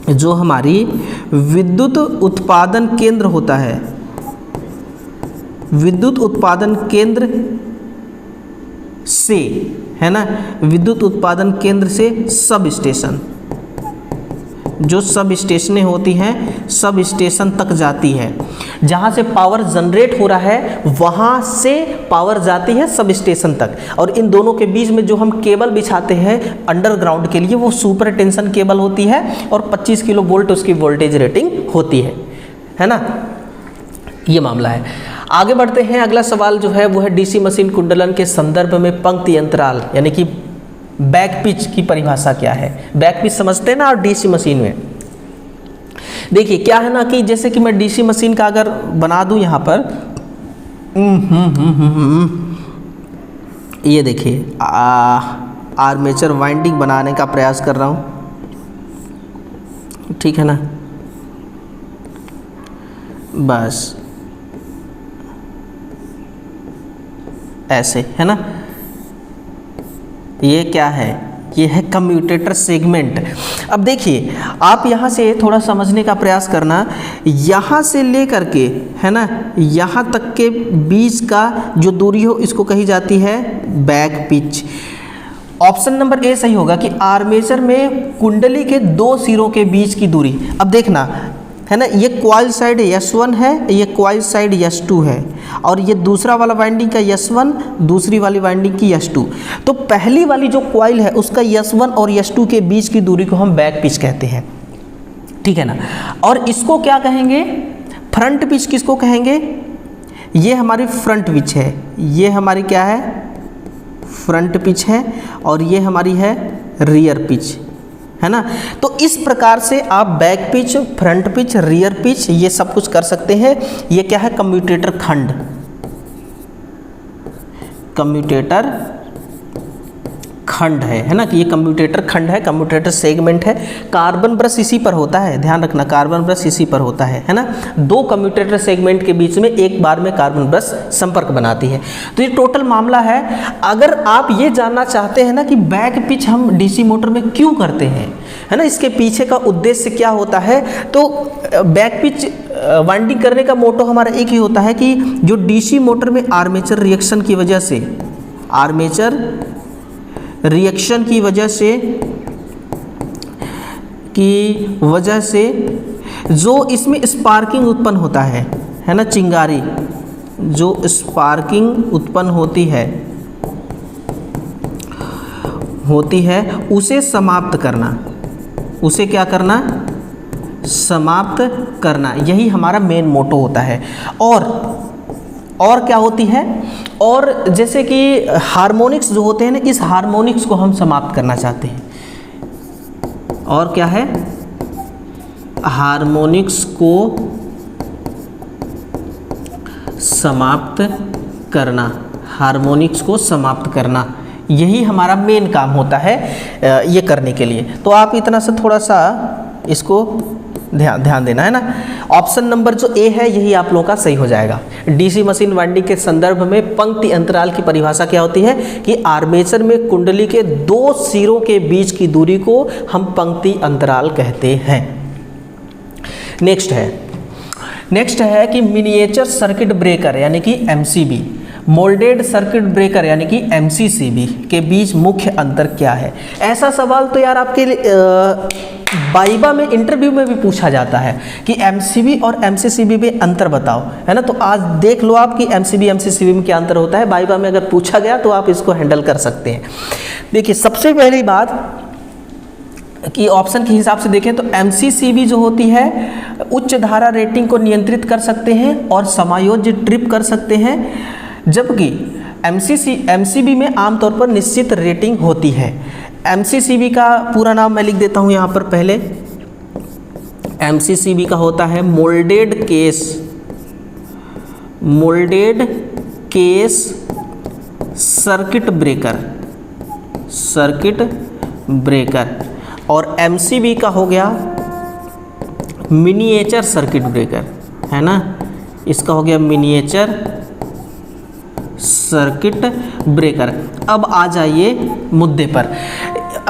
जो हमारी विद्युत उत्पादन केंद्र होता है, विद्युत उत्पादन केंद्र से, है ना, विद्युत उत्पादन केंद्र से सब स्टेशन, जो सब स्टेशनें होती हैं, सब स्टेशन तक जाती है। जहाँ से पावर जनरेट हो रहा है वहाँ से पावर जाती है सब स्टेशन तक, और इन दोनों के बीच में जो हम केबल बिछाते हैं अंडरग्राउंड के लिए, वो सुपर टेंशन केबल होती है, और 25 किलो वोल्ट उसकी वोल्टेज रेटिंग होती है ना, ये मामला है। आगे बढ़ते हैं। अगला सवाल जो है वो है डीसी मशीन कुंडलन के संदर्भ में पंक्ति अंतराल यानी कि बैक पिच की परिभाषा क्या है। बैक पिच समझते हैं ना, और डीसी मशीन में देखिए क्या है ना, कि जैसे कि मैं डीसी मशीन का अगर बना दूं यहाँ पर, ये देखिए आर्मेचर वाइंडिंग बनाने का प्रयास कर रहा हूँ, ठीक है ना, बस ऐसे, है ना। ये क्या है, ये है कम्यूटेटर सेगमेंट। अब देखिए आप यहाँ से थोड़ा समझने का प्रयास करना, यहाँ से लेकर के, है ना, यहाँ तक के बीच का जो दूरी हो इसको कही जाती है back pitch. Option number A सही होगा कि आर्मेचर में कुंडली के दो सिरों के बीच की दूरी। अब देखना, है ना, ये कॉइल साइड S1 है, ये कॉइल साइड S2 है, और ये दूसरा वाला वाइंडिंग का S1, दूसरी वाली वाइंडिंग की S2। तो पहली वाली जो कॉइल है उसका S1 और S2 के बीच की दूरी को हम बैक पिच कहते हैं, ठीक है ना। और इसको क्या कहेंगे, फ्रंट पिच किसको कहेंगे, ये हमारी फ्रंट पिच है, ये हमारी क्या है, फ्रंट पिच है, और ये हमारी है रियर पिच, है ना। तो इस प्रकार से आप back pitch, front pitch, rear pitch ये सब कुछ कर सकते हैं। ये क्या है, कम्यूटेटर खंड, कम्यूटेटर खंड है ना, कि ये कम्यूटेटर खंड है, कम्यूटेटर सेगमेंट है। कार्बन ब्रश इसी पर होता है, ध्यान रखना, कार्बन ब्रश इसी पर होता है ना। दो कम्यूटेटर सेगमेंट के बीच में एक बार में कार्बन ब्रश संपर्क बनाती है। तो ये टोटल मामला है। अगर आप ये जानना चाहते हैं ना कि बैक पिच हम डीसी मोटर में क्यों करते हैं, है ना, इसके पीछे का उद्देश्य क्या होता है, तो बैक पिच वाइंडिंग करने का मोटो हमारा एक ही होता है कि जो डीसी मोटर में आर्मेचर रिएक्शन की वजह से, आर्मेचर रिएक्शन की वजह से जो इसमें स्पार्किंग उत्पन्न होता है ना, चिंगारी, जो स्पार्किंग उत्पन्न होती है उसे समाप्त करना, उसे क्या करना, समाप्त करना, यही हमारा मेन मोटो होता है। और क्या होती है, और जैसे कि हार्मोनिक्स जो होते हैं ना, इस हार्मोनिक्स को हम समाप्त करना चाहते हैं। और क्या है, हार्मोनिक्स को समाप्त करना, हार्मोनिक्स को समाप्त करना, यही हमारा मेन काम होता है ये करने के लिए। तो आप इतना सा थोड़ा सा इसको ध्यान देना है ना। ऑप्शन नंबर जो ए है यही आप लोगों का सही हो जाएगा। डीसी मशीन वाइंडिंग के संदर्भ में पंक्ति अंतराल की परिभाषा क्या होती है कि आर्मेचर में कुंडली के दो सिरों के बीच की दूरी को हम पंक्ति अंतराल कहते हैं। नेक्स्ट है कि मिनिएचर सर्किट ब्रेकर यानी कि एमसीबी, मोल्डेड सर्किट ब्रेकर यानी कि एमसीसीबी के बीच मुख्य अंतर क्या है। ऐसा सवाल तो यार आपके वाइवा में, इंटरव्यू में भी पूछा जाता है कि एमसीबी और एमसीसीबी में अंतर बताओ, है ना। तो आज देख लो आप कि एमसीबी एमसीसीबी में क्या अंतर होता है। वाइवा में अगर पूछा गया तो आप इसको हैंडल कर सकते हैं। देखिए, सबसे पहली बात कि ऑप्शन के हिसाब से देखें तो एमसीसीबी जो होती है उच्च धारा रेटिंग को नियंत्रित कर सकते हैं और समायोज्य ट्रिप कर सकते हैं, जबकि एमसीबी में आमतौर पर निश्चित रेटिंग होती है। एमसीसीबी का पूरा नाम मैं लिख देता हूं यहाँ पर पहले। एमसीसीबी का होता है मोल्डेड केस सर्किट ब्रेकर, और एमसीबी का हो गया मिनिएचर सर्किट ब्रेकर, है ना। इसका हो गया मिनिएचर सर्किट ब्रेकर। अब आ जाइए मुद्दे पर।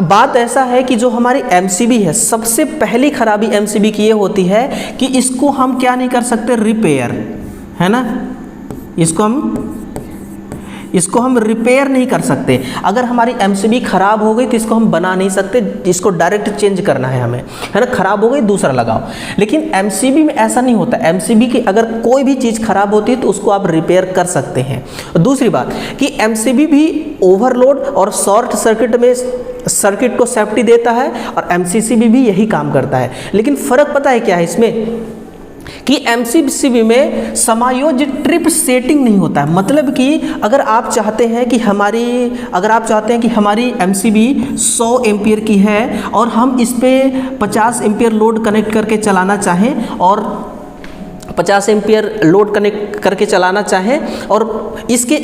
बात ऐसा है कि जो हमारी एमसीबी है, सबसे पहली खराबी एमसीबी की ये होती है कि इसको हम क्या नहीं कर सकते, रिपेयर, है ना। इसको हम रिपेयर नहीं कर सकते। अगर हमारी एमसीबी खराब हो गई तो इसको हम बना नहीं सकते, इसको डायरेक्ट चेंज करना है हमें, है ना। खराब हो गई दूसरा लगाओ। लेकिन एमसीबी में ऐसा नहीं होता। एमसीबी की अगर कोई भी चीज़ खराब होती है तो उसको आप रिपेयर कर सकते हैं। दूसरी बात कि एमसीबी भी ओवरलोड और शॉर्ट सर्किट में सर्किट को सेफ्टी देता है, और एमसीसीबी भी यही काम करता है। लेकिन फ़र्क पता है क्या है इसमें कि एमसीसीबी में समायोज्य ट्रिप सेटिंग नहीं होता है। मतलब कि अगर आप चाहते हैं कि हमारी एमसीबी 100 एम्पियर की है और हम इस पे 50 एम्पियर लोड कनेक्ट करके चलाना चाहें और 50 एम्पियर लोड कनेक्ट करके चलाना चाहें और इसके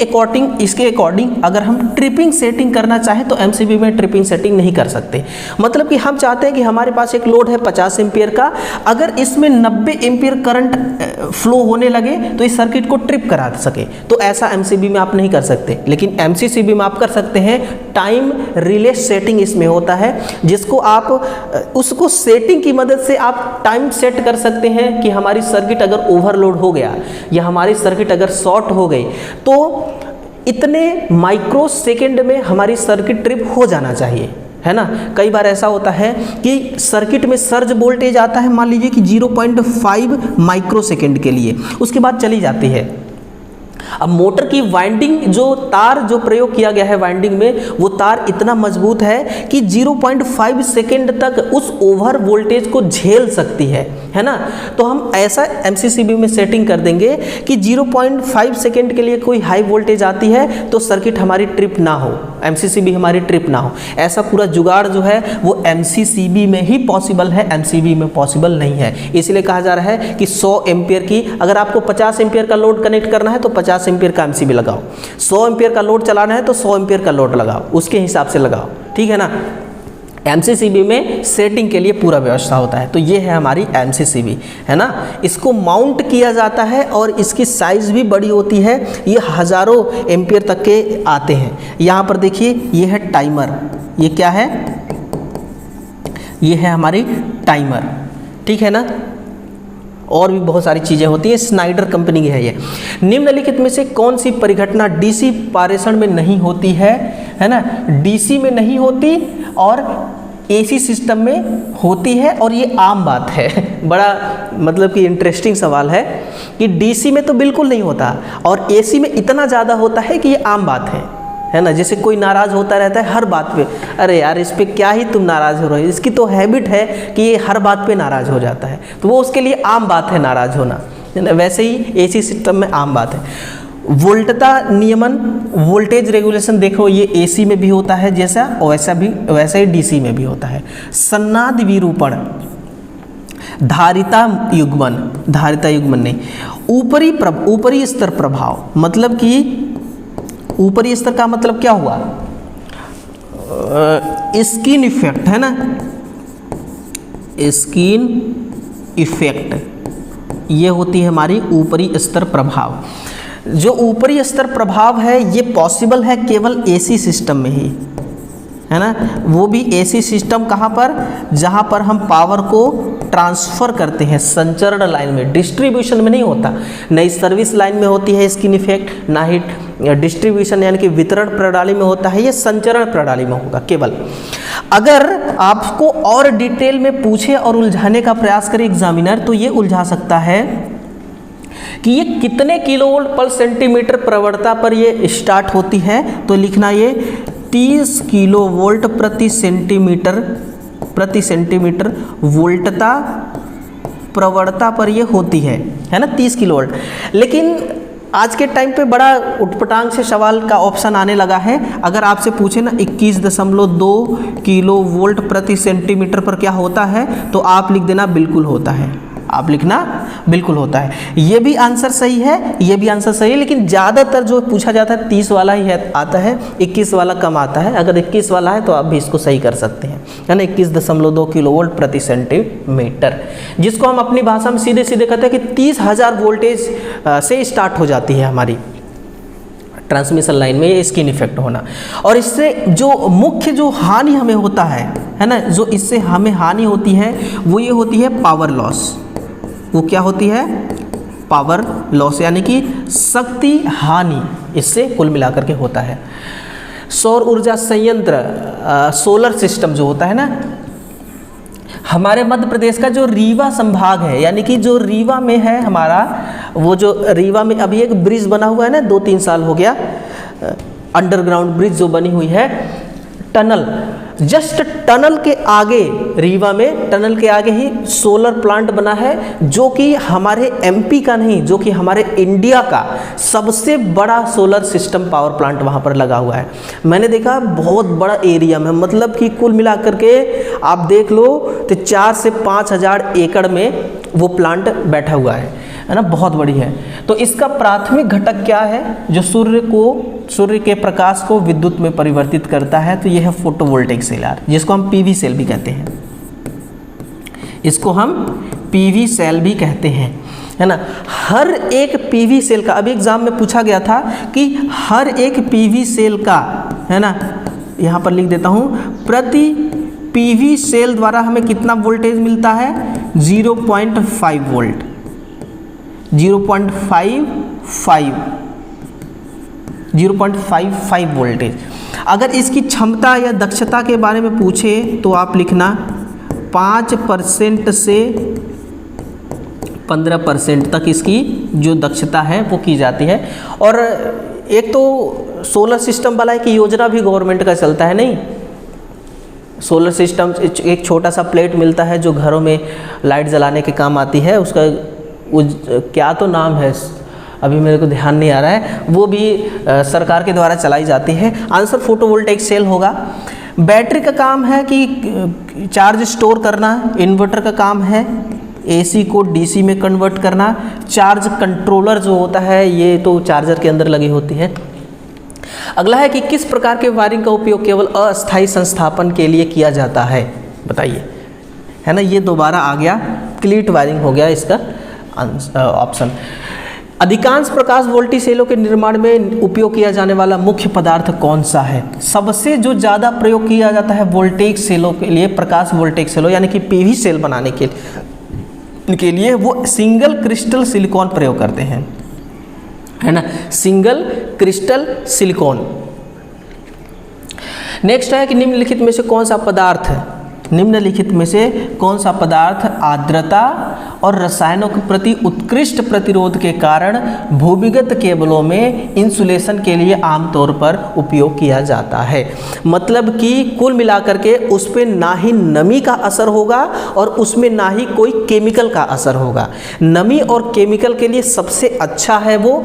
अकॉर्डिंग अगर हम ट्रिपिंग सेटिंग करना चाहें तो एमसीबी में ट्रिपिंग सेटिंग नहीं कर सकते। मतलब कि हम चाहते हैं कि हमारे पास एक लोड है 50 एम्पियर का, अगर इसमें 90 एम्पियर करंट फ्लो होने लगे तो इस सर्किट को ट्रिप करा सके, तो ऐसा एमसीबी में आप नहीं कर सकते। लेकिन एमसीसीबी में आप कर सकते हैं। टाइम रिले सेटिंग इसमें होता है, जिसको आप उसको सेटिंग की मदद से आप टाइम सेट कर सकते हैं कि हमारी सर्किट अगर ओवरलोड हो गया या हमारी सर्किट अगर शॉर्ट हो गई तो इतने माइक्रो सेकेंड में हमारी सर्किट ट्रिप हो जाना चाहिए, है ना। कई बार ऐसा होता है कि सर्किट में सर्ज वोल्टेज आता है, मान लीजिए कि 0.5 माइक्रो सेकेंड के लिए, उसके बाद चली जाती है। अब मोटर की वाइंडिंग, जो तार जो प्रयोग किया गया है वाइंडिंग में, वो तार इतना मजबूत है कि 0.5 सेकेंड तक उस ओवर वोल्टेज को झेल सकती है ना। तो हम ऐसा एमसीसीबी में सेटिंग कर देंगे कि 0.5 सेकेंड के लिए कोई हाई वोल्टेज आती है तो सर्किट हमारी ट्रिप ना हो, एमसीसीबी हमारी ट्रिप ना हो। ऐसा पूरा जुगाड़ जो है वो एमसीसीबी में ही पॉसिबल है, एमसीबी में पॉसिबल नहीं है। इसलिए कहा जा रहा है कि 100 एम्पियर की, अगर आपको 50 एम्पियर का लोड कनेक्ट करना है तो 50 एम्पियर का एमसीबी लगाओ, 100 एम्पियर का लोड चलाना है तो 100 एम्पियर का लोड लगाओ, उसके हिसाब से लगाओ, ठीक है ना। एमसीसीबी में सेटिंग के लिए पूरा व्यवस्था होता है। तो ये है हमारी एमसीसीबी, है ना। इसको माउंट किया जाता है और इसकी साइज़ भी बड़ी होती है, ये हज़ारों एम्पियर तक के आते हैं। यहाँ पर देखिए, ये है टाइमर, ये क्या है, ये है हमारी टाइमर, ठीक है ना। और भी बहुत सारी चीज़ें होती हैं, स्नाइडर कंपनी की है ये। निम्नलिखित में से कौन सी परिघटना डीसी पारेषण में नहीं होती है ना। डीसी में नहीं होती और एसी सिस्टम में होती है और ये आम बात है। बड़ा मतलब कि इंटरेस्टिंग सवाल है कि डीसी में तो बिल्कुल नहीं होता और एसी में इतना ज़्यादा होता है कि ये आम बात है ना। जैसे कोई नाराज़ होता रहता है हर बात पे, अरे यार इस पे क्या ही तुम नाराज़ हो रहे हो, इसकी तो हैबिट है कि ये हर बात पे नाराज़ हो जाता है, तो वो उसके लिए आम बात है नाराज़ होना, है ना। वैसे ही एसी सिस्टम में आम बात है। वोल्टता नियमन, वोल्टेज रेगुलेशन, देखो ये एसी में भी होता है जैसा, वैसा ही डीसी में भी होता है। सन्नाद विरूपण, धारिता युग्मन नहीं, ऊपरी स्तर प्रभाव, मतलब कि ऊपरी स्तर का मतलब क्या हुआ, स्किन इफेक्ट, है ना, स्किन इफेक्ट, ये होती है हमारी ऊपरी स्तर प्रभाव। जो ऊपरी स्तर प्रभाव है ये पॉसिबल है केवल एसी सिस्टम में ही, है ना। वो भी एसी सिस्टम कहाँ पर, जहाँ पर हम पावर को ट्रांसफ़र करते हैं संचरण लाइन में, डिस्ट्रीब्यूशन में नहीं होता। नई सर्विस लाइन में होती है स्किन इफेक्ट, ना ही डिस्ट्रीब्यूशन यानी कि वितरण प्रणाली में होता है, ये संचरण प्रणाली में होगा केवल। अगर आपको और डिटेल में पूछे और उलझाने का प्रयास करे एग्जामिनर, तो ये उलझा सकता है कि ये कितने किलोवोल्ट पर सेंटीमीटर प्रवणता पर ये स्टार्ट होती है, तो लिखना ये 30 किलोवोल्ट प्रति सेंटीमीटर वोल्टता प्रवणता पर ये होती है ना, 30 किलोवोल्ट। लेकिन आज के टाइम पे बड़ा उटपटांग से सवाल का ऑप्शन आने लगा है। अगर आपसे पूछे ना 21.2 किलोवोल्ट प्रति सेंटीमीटर पर क्या होता है, तो आप लिख देना बिल्कुल होता है, आप लिखना बिल्कुल होता है। ये भी आंसर सही है, ये भी आंसर सही है, लेकिन ज़्यादातर जो पूछा जाता है 30 वाला ही आता है, 21 वाला कम आता है। अगर 21 वाला है तो आप भी इसको सही कर सकते हैं, है ना, 21.2 किलोवोल्ट प्रति सेंटीमीटर, जिसको हम अपनी भाषा में सीधे सीधे कहते हैं कि 30,000 वोल्टेज से स्टार्ट हो जाती है हमारी ट्रांसमिशन लाइन में ये स्किन इफेक्ट होना। और इससे जो मुख्य जो हानि हमें होता है ना, जो इससे हमें हानि होती है वो ये होती है पावर लॉस। वो क्या होती है, पावर लॉस, यानी कि शक्ति हानि, इससे कुल मिलाकर के होता है। सौर ऊर्जा संयंत्र, सोलर सिस्टम जो होता है ना, हमारे मध्य प्रदेश का जो रीवा संभाग है, यानी कि जो रीवा में है हमारा, वो जो रीवा में अभी एक ब्रिज बना हुआ है ना, 2-3 साल हो गया, अंडरग्राउंड ब्रिज जो बनी हुई है, टनल, जस्ट टनल के आगे, रीवा में टनल के आगे ही सोलर प्लांट बना है, जो कि हमारे एमपी का नहीं, जो कि हमारे इंडिया का सबसे बड़ा सोलर सिस्टम पावर प्लांट वहाँ पर लगा हुआ है। मैंने देखा बहुत बड़ा एरिया में, मतलब कि कुल मिलाकर के आप देख लो तो 4 से 5 हज़ार एकड़ में वो प्लांट बैठा हुआ है ना, बहुत बड़ी है। तो इसका प्राथमिक घटक क्या है, जो सूर्य के प्रकाश को विद्युत में परिवर्तित करता है, तो यह है फोटोवोल्टेइक सेल, जिसको हम पीवी सेल भी कहते हैं, इसको हम पीवी सेल भी कहते हैं, है ना। हर एक पीवी सेल का, अभी एग्जाम में पूछा गया था कि हर एक पीवी सेल का, है ना, यहाँ पर लिख देता हूँ, प्रति पीवी सेल द्वारा हमें कितना वोल्टेज मिलता है, 0.5 वोल्ट, 0.55 वोल्टेज। अगर इसकी क्षमता या दक्षता के बारे में पूछे तो आप लिखना 5% से 15% तक इसकी जो दक्षता है वो की जाती है। और एक तो सोलर सिस्टम वाला की योजना भी गवर्नमेंट का चलता है, नहीं, सोलर सिस्टम एक छोटा सा प्लेट मिलता है जो घरों में लाइट जलाने के काम आती है, उसका क्या तो नाम है, अभी मेरे को ध्यान नहीं आ रहा है, वो भी सरकार के द्वारा चलाई जाती है। आंसर फोटोवोल्टेइक सेल होगा। बैटरी का काम है कि चार्ज स्टोर करना, इन्वर्टर का काम है एसी को डीसी में कन्वर्ट करना, चार्ज कंट्रोलर जो होता है ये तो चार्जर के अंदर लगी होती है। अगला है कि किस प्रकार के वायरिंग का उपयोग केवल अस्थायी संस्थापन के लिए किया जाता है, बताइए, है ना, ये दोबारा आ गया, क्लीट वायरिंग हो गया इसका ऑप्शन। अधिकांश प्रकाश वोल्टेज सेलों के निर्माण में उपयोग किया जाने वाला मुख्य पदार्थ कौन सा है? सबसे जो ज़्यादा प्रयोग किया जाता है वोल्टेज सेलों के लिए, प्रकाश वोल्टेज सेलों यानी कि पीवी सेल बनाने के लिए वो सिंगल क्रिस्टल सिलिकॉन प्रयोग करते हैं, है ना, सिंगल क्रिस्टल सिलिकॉन। नेक्स्ट है कि निम्नलिखित में से कौन सा पदार्थ निम्नलिखित में से कौन सा पदार्थ आर्द्रता और रसायनों के प्रति उत्कृष्ट प्रतिरोध के कारण भूमिगत केबलों में इंसुलेशन के लिए आमतौर पर उपयोग किया जाता है। मतलब कि कुल मिलाकर के उस पर ना ही नमी का असर होगा और उसमें ना ही कोई केमिकल का असर होगा। नमी और केमिकल के लिए सबसे अच्छा है वो,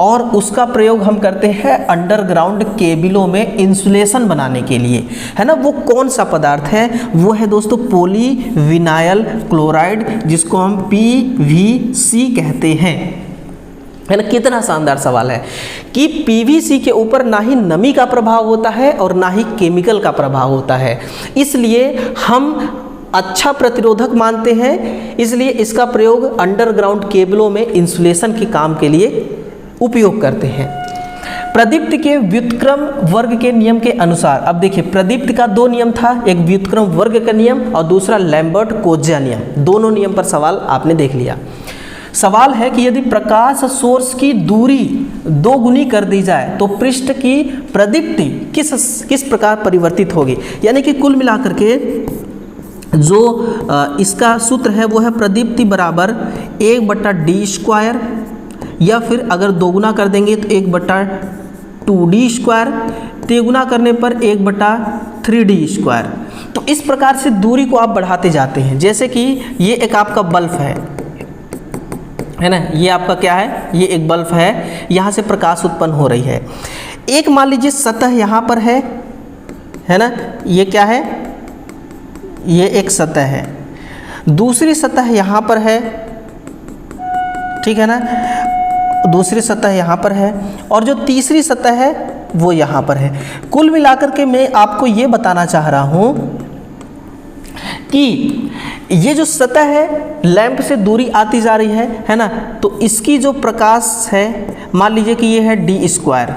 और उसका प्रयोग हम करते हैं अंडरग्राउंड केबलों में इंसुलेशन बनाने के लिए, है ना। वो कौन सा पदार्थ है? वो है दोस्तों पॉलीविनाइल क्लोराइड, जिसको हम PVC कहते हैं, है ना। कितना शानदार सवाल है कि PVC के ऊपर ना ही नमी का प्रभाव होता है और ना ही केमिकल का प्रभाव होता है, इसलिए हम अच्छा प्रतिरोधक मानते हैं, इसलिए इसका प्रयोग अंडरग्राउंड केबलों में इंसुलेशन के काम के लिए उपयोग करते हैं। प्रदीप्त के व्युत्क्रम वर्ग के नियम के अनुसार, अब देखिए प्रदीप्त का दो नियम था, एक व्युत्क्रम वर्ग का नियम और दूसरा लैम्बर्ट कोज्जा नियम। दोनों नियम पर सवाल आपने देख लिया। सवाल है कि यदि प्रकाश सोर्स की दूरी 2 गुनी कर दी जाए तो पृष्ठ की प्रदीप्ति किस प्रकार परिवर्तित होगी। यानी कि कुल मिलाकर के जो इसका सूत्र है वो है प्रदीप्ति बराबर 1/d², या फिर अगर 2 गुना कर देंगे तो 1/2d², 3 गुना करने पर 1/3d²। तो इस प्रकार से दूरी को आप बढ़ाते जाते हैं। जैसे कि ये एक आपका बल्ब है ना, ये आपका क्या है, ये एक बल्ब है, यहाँ से प्रकाश उत्पन्न हो रही है। एक मान लीजिए सतह यहाँ पर है ना, ये क्या है, ये एक सतह है, दूसरी सतह यहाँ पर है, ठीक है ना, दूसरी सतह यहाँ पर है, और जो तीसरी सतह है वो यहाँ पर है। कुल मिलाकर के मैं आपको ये बताना चाह रहा हूँ कि ये जो सतह है लैंप से दूरी आती जा रही है ना, तो इसकी जो प्रकाश है, मान लीजिए कि ये है d²,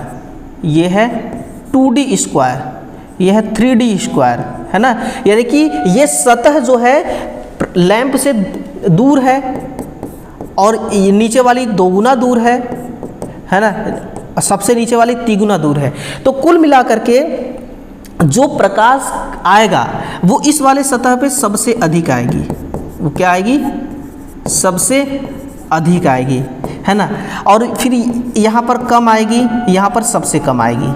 ये है 2d², ये है 3d², है ना। यानी कि ये सतह जो है लैंप से दूर है और नीचे वाली 2 गुना दूर है ना, सबसे नीचे वाली 3 गुना दूर है। तो कुल मिलाकर के जो प्रकाश आएगा वो इस वाले सतह पे सबसे अधिक आएगी। वो क्या आएगी? सबसे अधिक आएगी, है ना। और फिर यहाँ पर कम आएगी, यहाँ पर सबसे कम आएगी।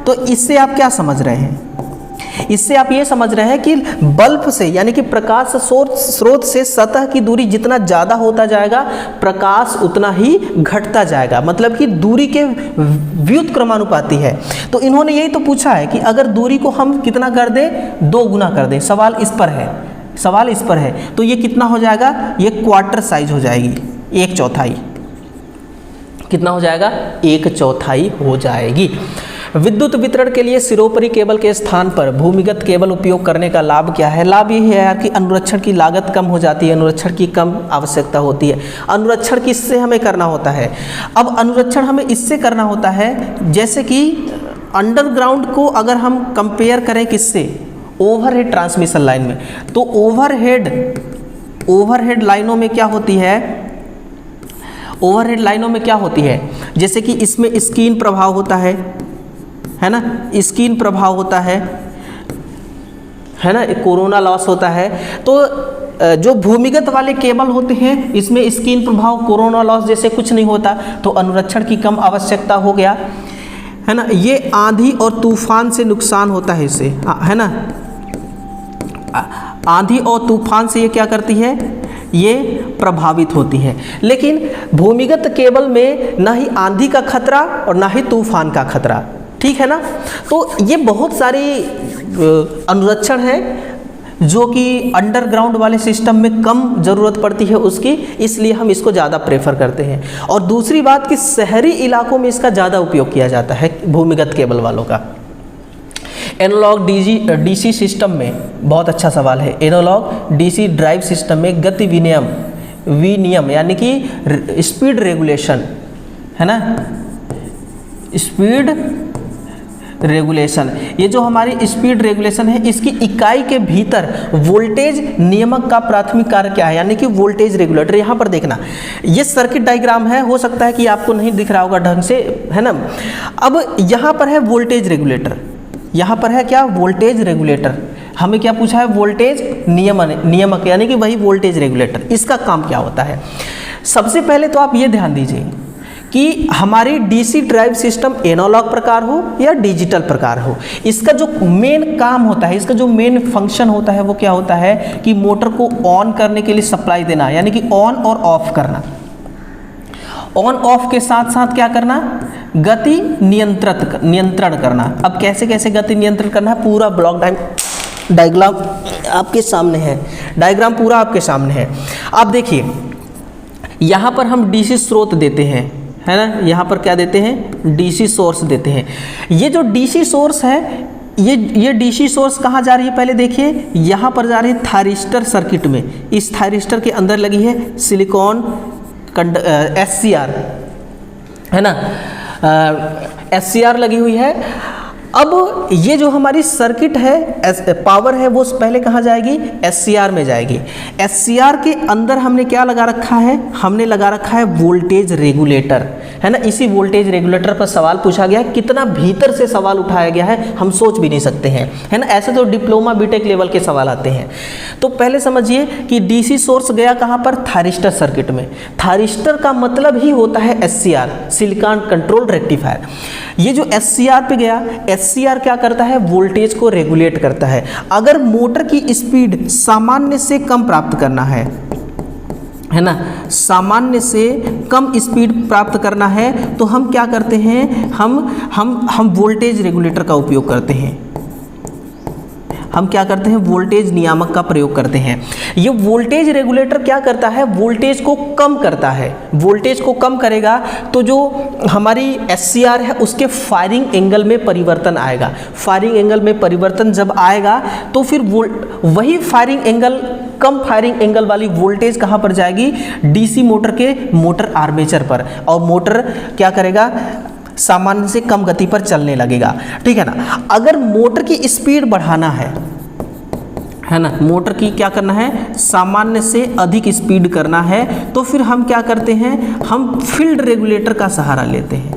तो इससे आप क्या समझ रहे हैं? इससे आप ये समझ रहे हैं कि बल्ब से यानी कि प्रकाश स्रोत से सतह की दूरी जितना ज़्यादा होता जाएगा प्रकाश उतना ही घटता जाएगा, मतलब कि दूरी के व्युत्क्रमानुपाती है। तो इन्होंने यही तो पूछा है कि अगर दूरी को हम कितना कर दें, 2 गुना कर दें। सवाल इस पर है, सवाल इस पर है। तो ये कितना हो जाएगा? ये क्वार्टर साइज हो जाएगी, 1/4। कितना हो जाएगा? 1/4 हो जाएगी। विद्युत वितरण के लिए सिरोपरि केबल के स्थान पर भूमिगत केबल उपयोग करने का लाभ क्या है? लाभ यही है यार कि अनुरक्षण की लागत कम हो जाती है, अनुरक्षण की कम आवश्यकता होती है। अनुरक्षण किससे हमें करना होता है? अब अनुरक्षण हमें इससे करना होता है, जैसे कि अंडरग्राउंड को अगर हम कंपेयर करें किससे? ओवरहेड ट्रांसमिशन लाइन में। तो ओवरहेड लाइनों में क्या होती है? ओवरहेड लाइनों में क्या होती है? जैसे कि इसमें स्क्रीन प्रभाव होता है ना, स्क्रीन प्रभाव होता है ना, कोरोना लॉस होता है। तो जो भूमिगत वाले केबल होते हैं इसमें स्क्रीन प्रभाव, कोरोना लॉस जैसे कुछ नहीं होता, तो अनुरक्षण की कम आवश्यकता हो गया, है ना। ये आंधी और तूफान से नुकसान होता है इससे, है ना। आंधी और तूफान से ये क्या करती है? ये प्रभावित होती है। लेकिन भूमिगत केबल में ना ही आंधी का खतरा और ना ही तूफान का खतरा, ठीक है ना। तो ये बहुत सारी अनुरक्षण है जो कि अंडरग्राउंड वाले सिस्टम में कम ज़रूरत पड़ती है उसकी, इसलिए हम इसको ज़्यादा प्रेफर करते हैं। और दूसरी बात कि शहरी इलाकों में इसका ज़्यादा उपयोग किया जाता है भूमिगत केबल वालों का। एनालॉग डीसी सिस्टम में, बहुत अच्छा सवाल है, एनालॉग डीसी ड्राइव सिस्टम में गति विनियम यानी कि स्पीड रेगुलेशन, है ना, स्पीड रेगुलेशन, ये जो हमारी स्पीड रेगुलेशन है इसकी इकाई के भीतर वोल्टेज नियामक का प्राथमिक कार्य क्या है? यानी कि वोल्टेज रेगुलेटर। यहाँ पर देखना, ये सर्किट डायग्राम है, हो सकता है कि आपको नहीं दिख रहा होगा ढंग से, है ना। अब यहाँ पर है वोल्टेज रेगुलेटर, यहाँ पर है क्या? Voltage regulator. हमें क्या पूछा है, वोल्टेज नियमक यानी कि वही वोल्टेज रेगुलेटर। इसका काम क्या होता है, सबसे पहले तो आप ये ध्यान दीजिए कि हमारी डीसी ड्राइव सिस्टम एनालॉग प्रकार हो या डिजिटल प्रकार हो, इसका जो मेन काम होता है, इसका जो मेन फंक्शन होता है वो क्या होता है कि मोटर को ऑन करने के लिए सप्लाई देना, यानी कि ऑन और ऑफ करना। ऑन ऑफ के साथ साथ क्या करना, गति नियंत्रण करना। अब कैसे कैसे गति नियंत्रण करना है, पूरा ब्लॉक डायग्राम आपके सामने है, डायग्राम पूरा आपके सामने है। आप देखिए यहाँ पर हम डीसी स्रोत देते हैं, है ना, यहाँ पर क्या देते हैं, डीसी सोर्स देते हैं। ये जो डीसी सोर्स है, ये डीसी सोर्स कहाँ जा रही है, पहले देखिए यहाँ पर जा रही है थायरिस्टर सर्किट में। इस थायरिस्टर के अंदर लगी है सिलिकॉन SCR, है ना, SCR लगी हुई है। अब ये जो हमारी सर्किट है, पावर है, वो पहले कहाँ जाएगी, SCR में जाएगी। SCR के अंदर हमने क्या लगा रखा है, हमने लगा रखा है वोल्टेज रेगुलेटर, है ना। इसी वोल्टेज रेगुलेटर पर सवाल पूछा गया है, कितना भीतर से सवाल उठाया गया है हम सोच भी नहीं सकते हैं, है ना। ऐसे तो डिप्लोमा बीटेक लेवल के सवाल आते हैं। तो पहले समझिए कि डीसी सोर्स गया कहाँ पर, थायरिस्टर सर्किट में। थायरिस्टर का मतलब ही होता है SCR, सिलिकॉन कंट्रोल रेक्टिफायर। ये जो SCR पे गया, SCR क्या करता है, वोल्टेज को रेगुलेट करता है। अगर मोटर की स्पीड सामान्य से कम प्राप्त करना है ना, सामान्य से कम स्पीड प्राप्त करना है, तो हम क्या करते हैं, हम वोल्टेज रेगुलेटर का उपयोग करते हैं। हम क्या करते हैं, वोल्टेज नियामक का प्रयोग करते हैं। ये वोल्टेज रेगुलेटर क्या करता है, वोल्टेज को कम करता है। वोल्टेज को कम करेगा तो जो हमारी SCR है उसके फायरिंग एंगल में परिवर्तन आएगा। फायरिंग एंगल में परिवर्तन जब आएगा तो फिर वही फायरिंग एंगल, कम फायरिंग एंगल वाली वोल्टेज कहाँ पर जाएगी, डीसी मोटर के मोटर आर्मेचर पर, और मोटर क्या करेगा, सामान्य से कम गति पर चलने लगेगा, ठीक है ना। अगर मोटर की स्पीड बढ़ाना है ना, मोटर की क्या करना है, सामान्य से अधिक स्पीड करना है, तो फिर हम क्या करते हैं, हम फील्ड रेगुलेटर का सहारा लेते हैं।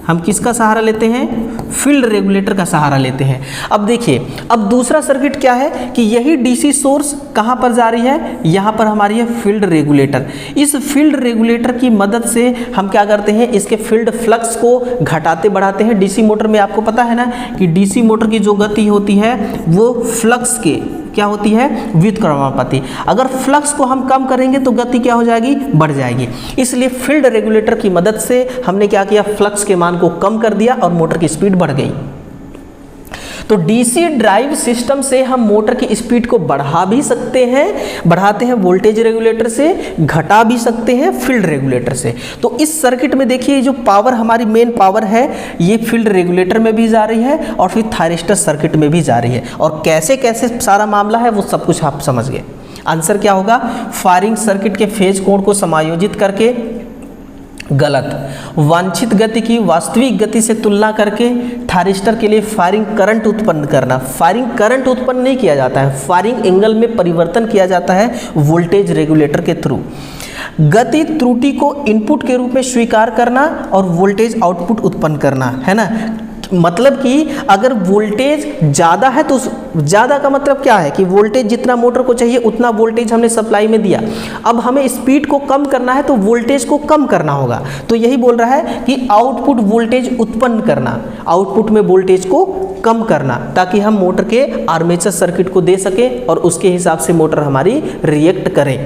हम किसका सहारा लेते हैं, फील्ड रेगुलेटर का सहारा लेते हैं। अब देखिए, अब दूसरा सर्किट क्या है कि यही डीसी सोर्स कहाँ पर जा रही है, यहाँ पर हमारी है फील्ड रेगुलेटर। इस फील्ड रेगुलेटर की मदद से हम क्या करते हैं, इसके फील्ड फ्लक्स को घटाते बढ़ाते हैं। डीसी मोटर में आपको पता है ना कि डीसी मोटर की जो गति होती है वो फ्लक्स के क्या होती है, व्युत्क्रमानुपाती। अगर फ्लक्स को हम कम करेंगे तो गति क्या हो जाएगी, बढ़ जाएगी। इसलिए फील्ड रेगुलेटर की मदद से हमने क्या किया, फ्लक्स के मान को कम कर दिया और मोटर की स्पीड बढ़ गई। तो डीसी ड्राइव सिस्टम से हम मोटर की स्पीड को बढ़ा भी सकते हैं, बढ़ाते हैं वोल्टेज रेगुलेटर से, घटा भी सकते हैं फील्ड रेगुलेटर से। तो इस सर्किट में देखिए जो पावर हमारी मेन पावर है ये फील्ड रेगुलेटर में भी जा रही है और फिर थायरिस्टर सर्किट में भी जा रही है। और कैसे कैसे सारा मामला है वो सब कुछ आप समझ गए। आंसर क्या होगा, फायरिंग सर्किट के फेज कोण को समायोजित करके, गलत, वांछित गति की वास्तविक गति से तुलना करके थायरिस्टर के लिए फायरिंग करंट उत्पन्न करना। फायरिंग करंट उत्पन्न नहीं किया जाता है, फायरिंग एंगल में परिवर्तन किया जाता है वोल्टेज रेगुलेटर के थ्रू। गति त्रुटि को इनपुट के रूप में स्वीकार करना और वोल्टेज आउटपुट उत्पन्न करना, है ना। मतलब कि अगर वोल्टेज ज़्यादा है तो ज़्यादा का मतलब क्या है कि वोल्टेज जितना मोटर को चाहिए उतना वोल्टेज हमने सप्लाई में दिया। अब हमें स्पीड को कम करना है तो वोल्टेज को कम करना होगा। तो यही बोल रहा है कि आउटपुट वोल्टेज उत्पन्न करना, आउटपुट में वोल्टेज को कम करना, ताकि हम मोटर के आर्मेचर सर्किट को दे सकें और उसके हिसाब से मोटर हमारी रिएक्ट करे।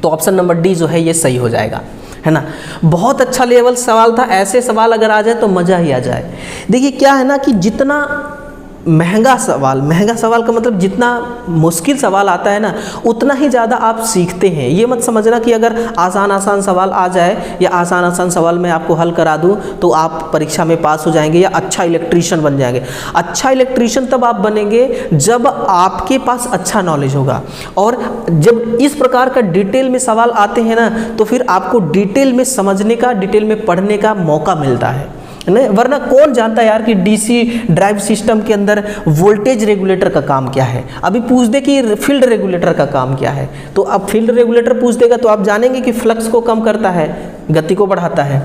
तो ऑप्शन नंबर डी जो है ये सही हो जाएगा, है ना। बहुत अच्छा लेवल सवाल था। ऐसे सवाल अगर आ जाए तो मज़ा ही आ जाए। देखिए क्या है ना कि जितना महंगा सवाल का मतलब जितना मुश्किल सवाल आता है ना उतना ही ज़्यादा आप सीखते हैं। ये मत समझना कि अगर आसान सवाल आ जाए या आसान सवाल मैं आपको हल करा दूं तो आप परीक्षा में पास हो जाएंगे या अच्छा इलेक्ट्रीशियन बन जाएंगे। अच्छा इलेक्ट्रीशियन तब आप बनेंगे जब आपके पास अच्छा नॉलेज होगा, और जब इस प्रकार का डिटेल में सवाल आते हैं ना तो फिर आपको डिटेल में समझने का, डिटेल में पढ़ने का मौका मिलता है। नहीं, वरना कौन जानता है यार कि डीसी ड्राइव सिस्टम के अंदर वोल्टेज रेगुलेटर का काम क्या है। अभी पूछ दे कि फील्ड रेगुलेटर का काम क्या है, तो अब फील्ड रेगुलेटर पूछ देगा तो आप जानेंगे कि फ्लक्स को कम करता है, गति को बढ़ाता है।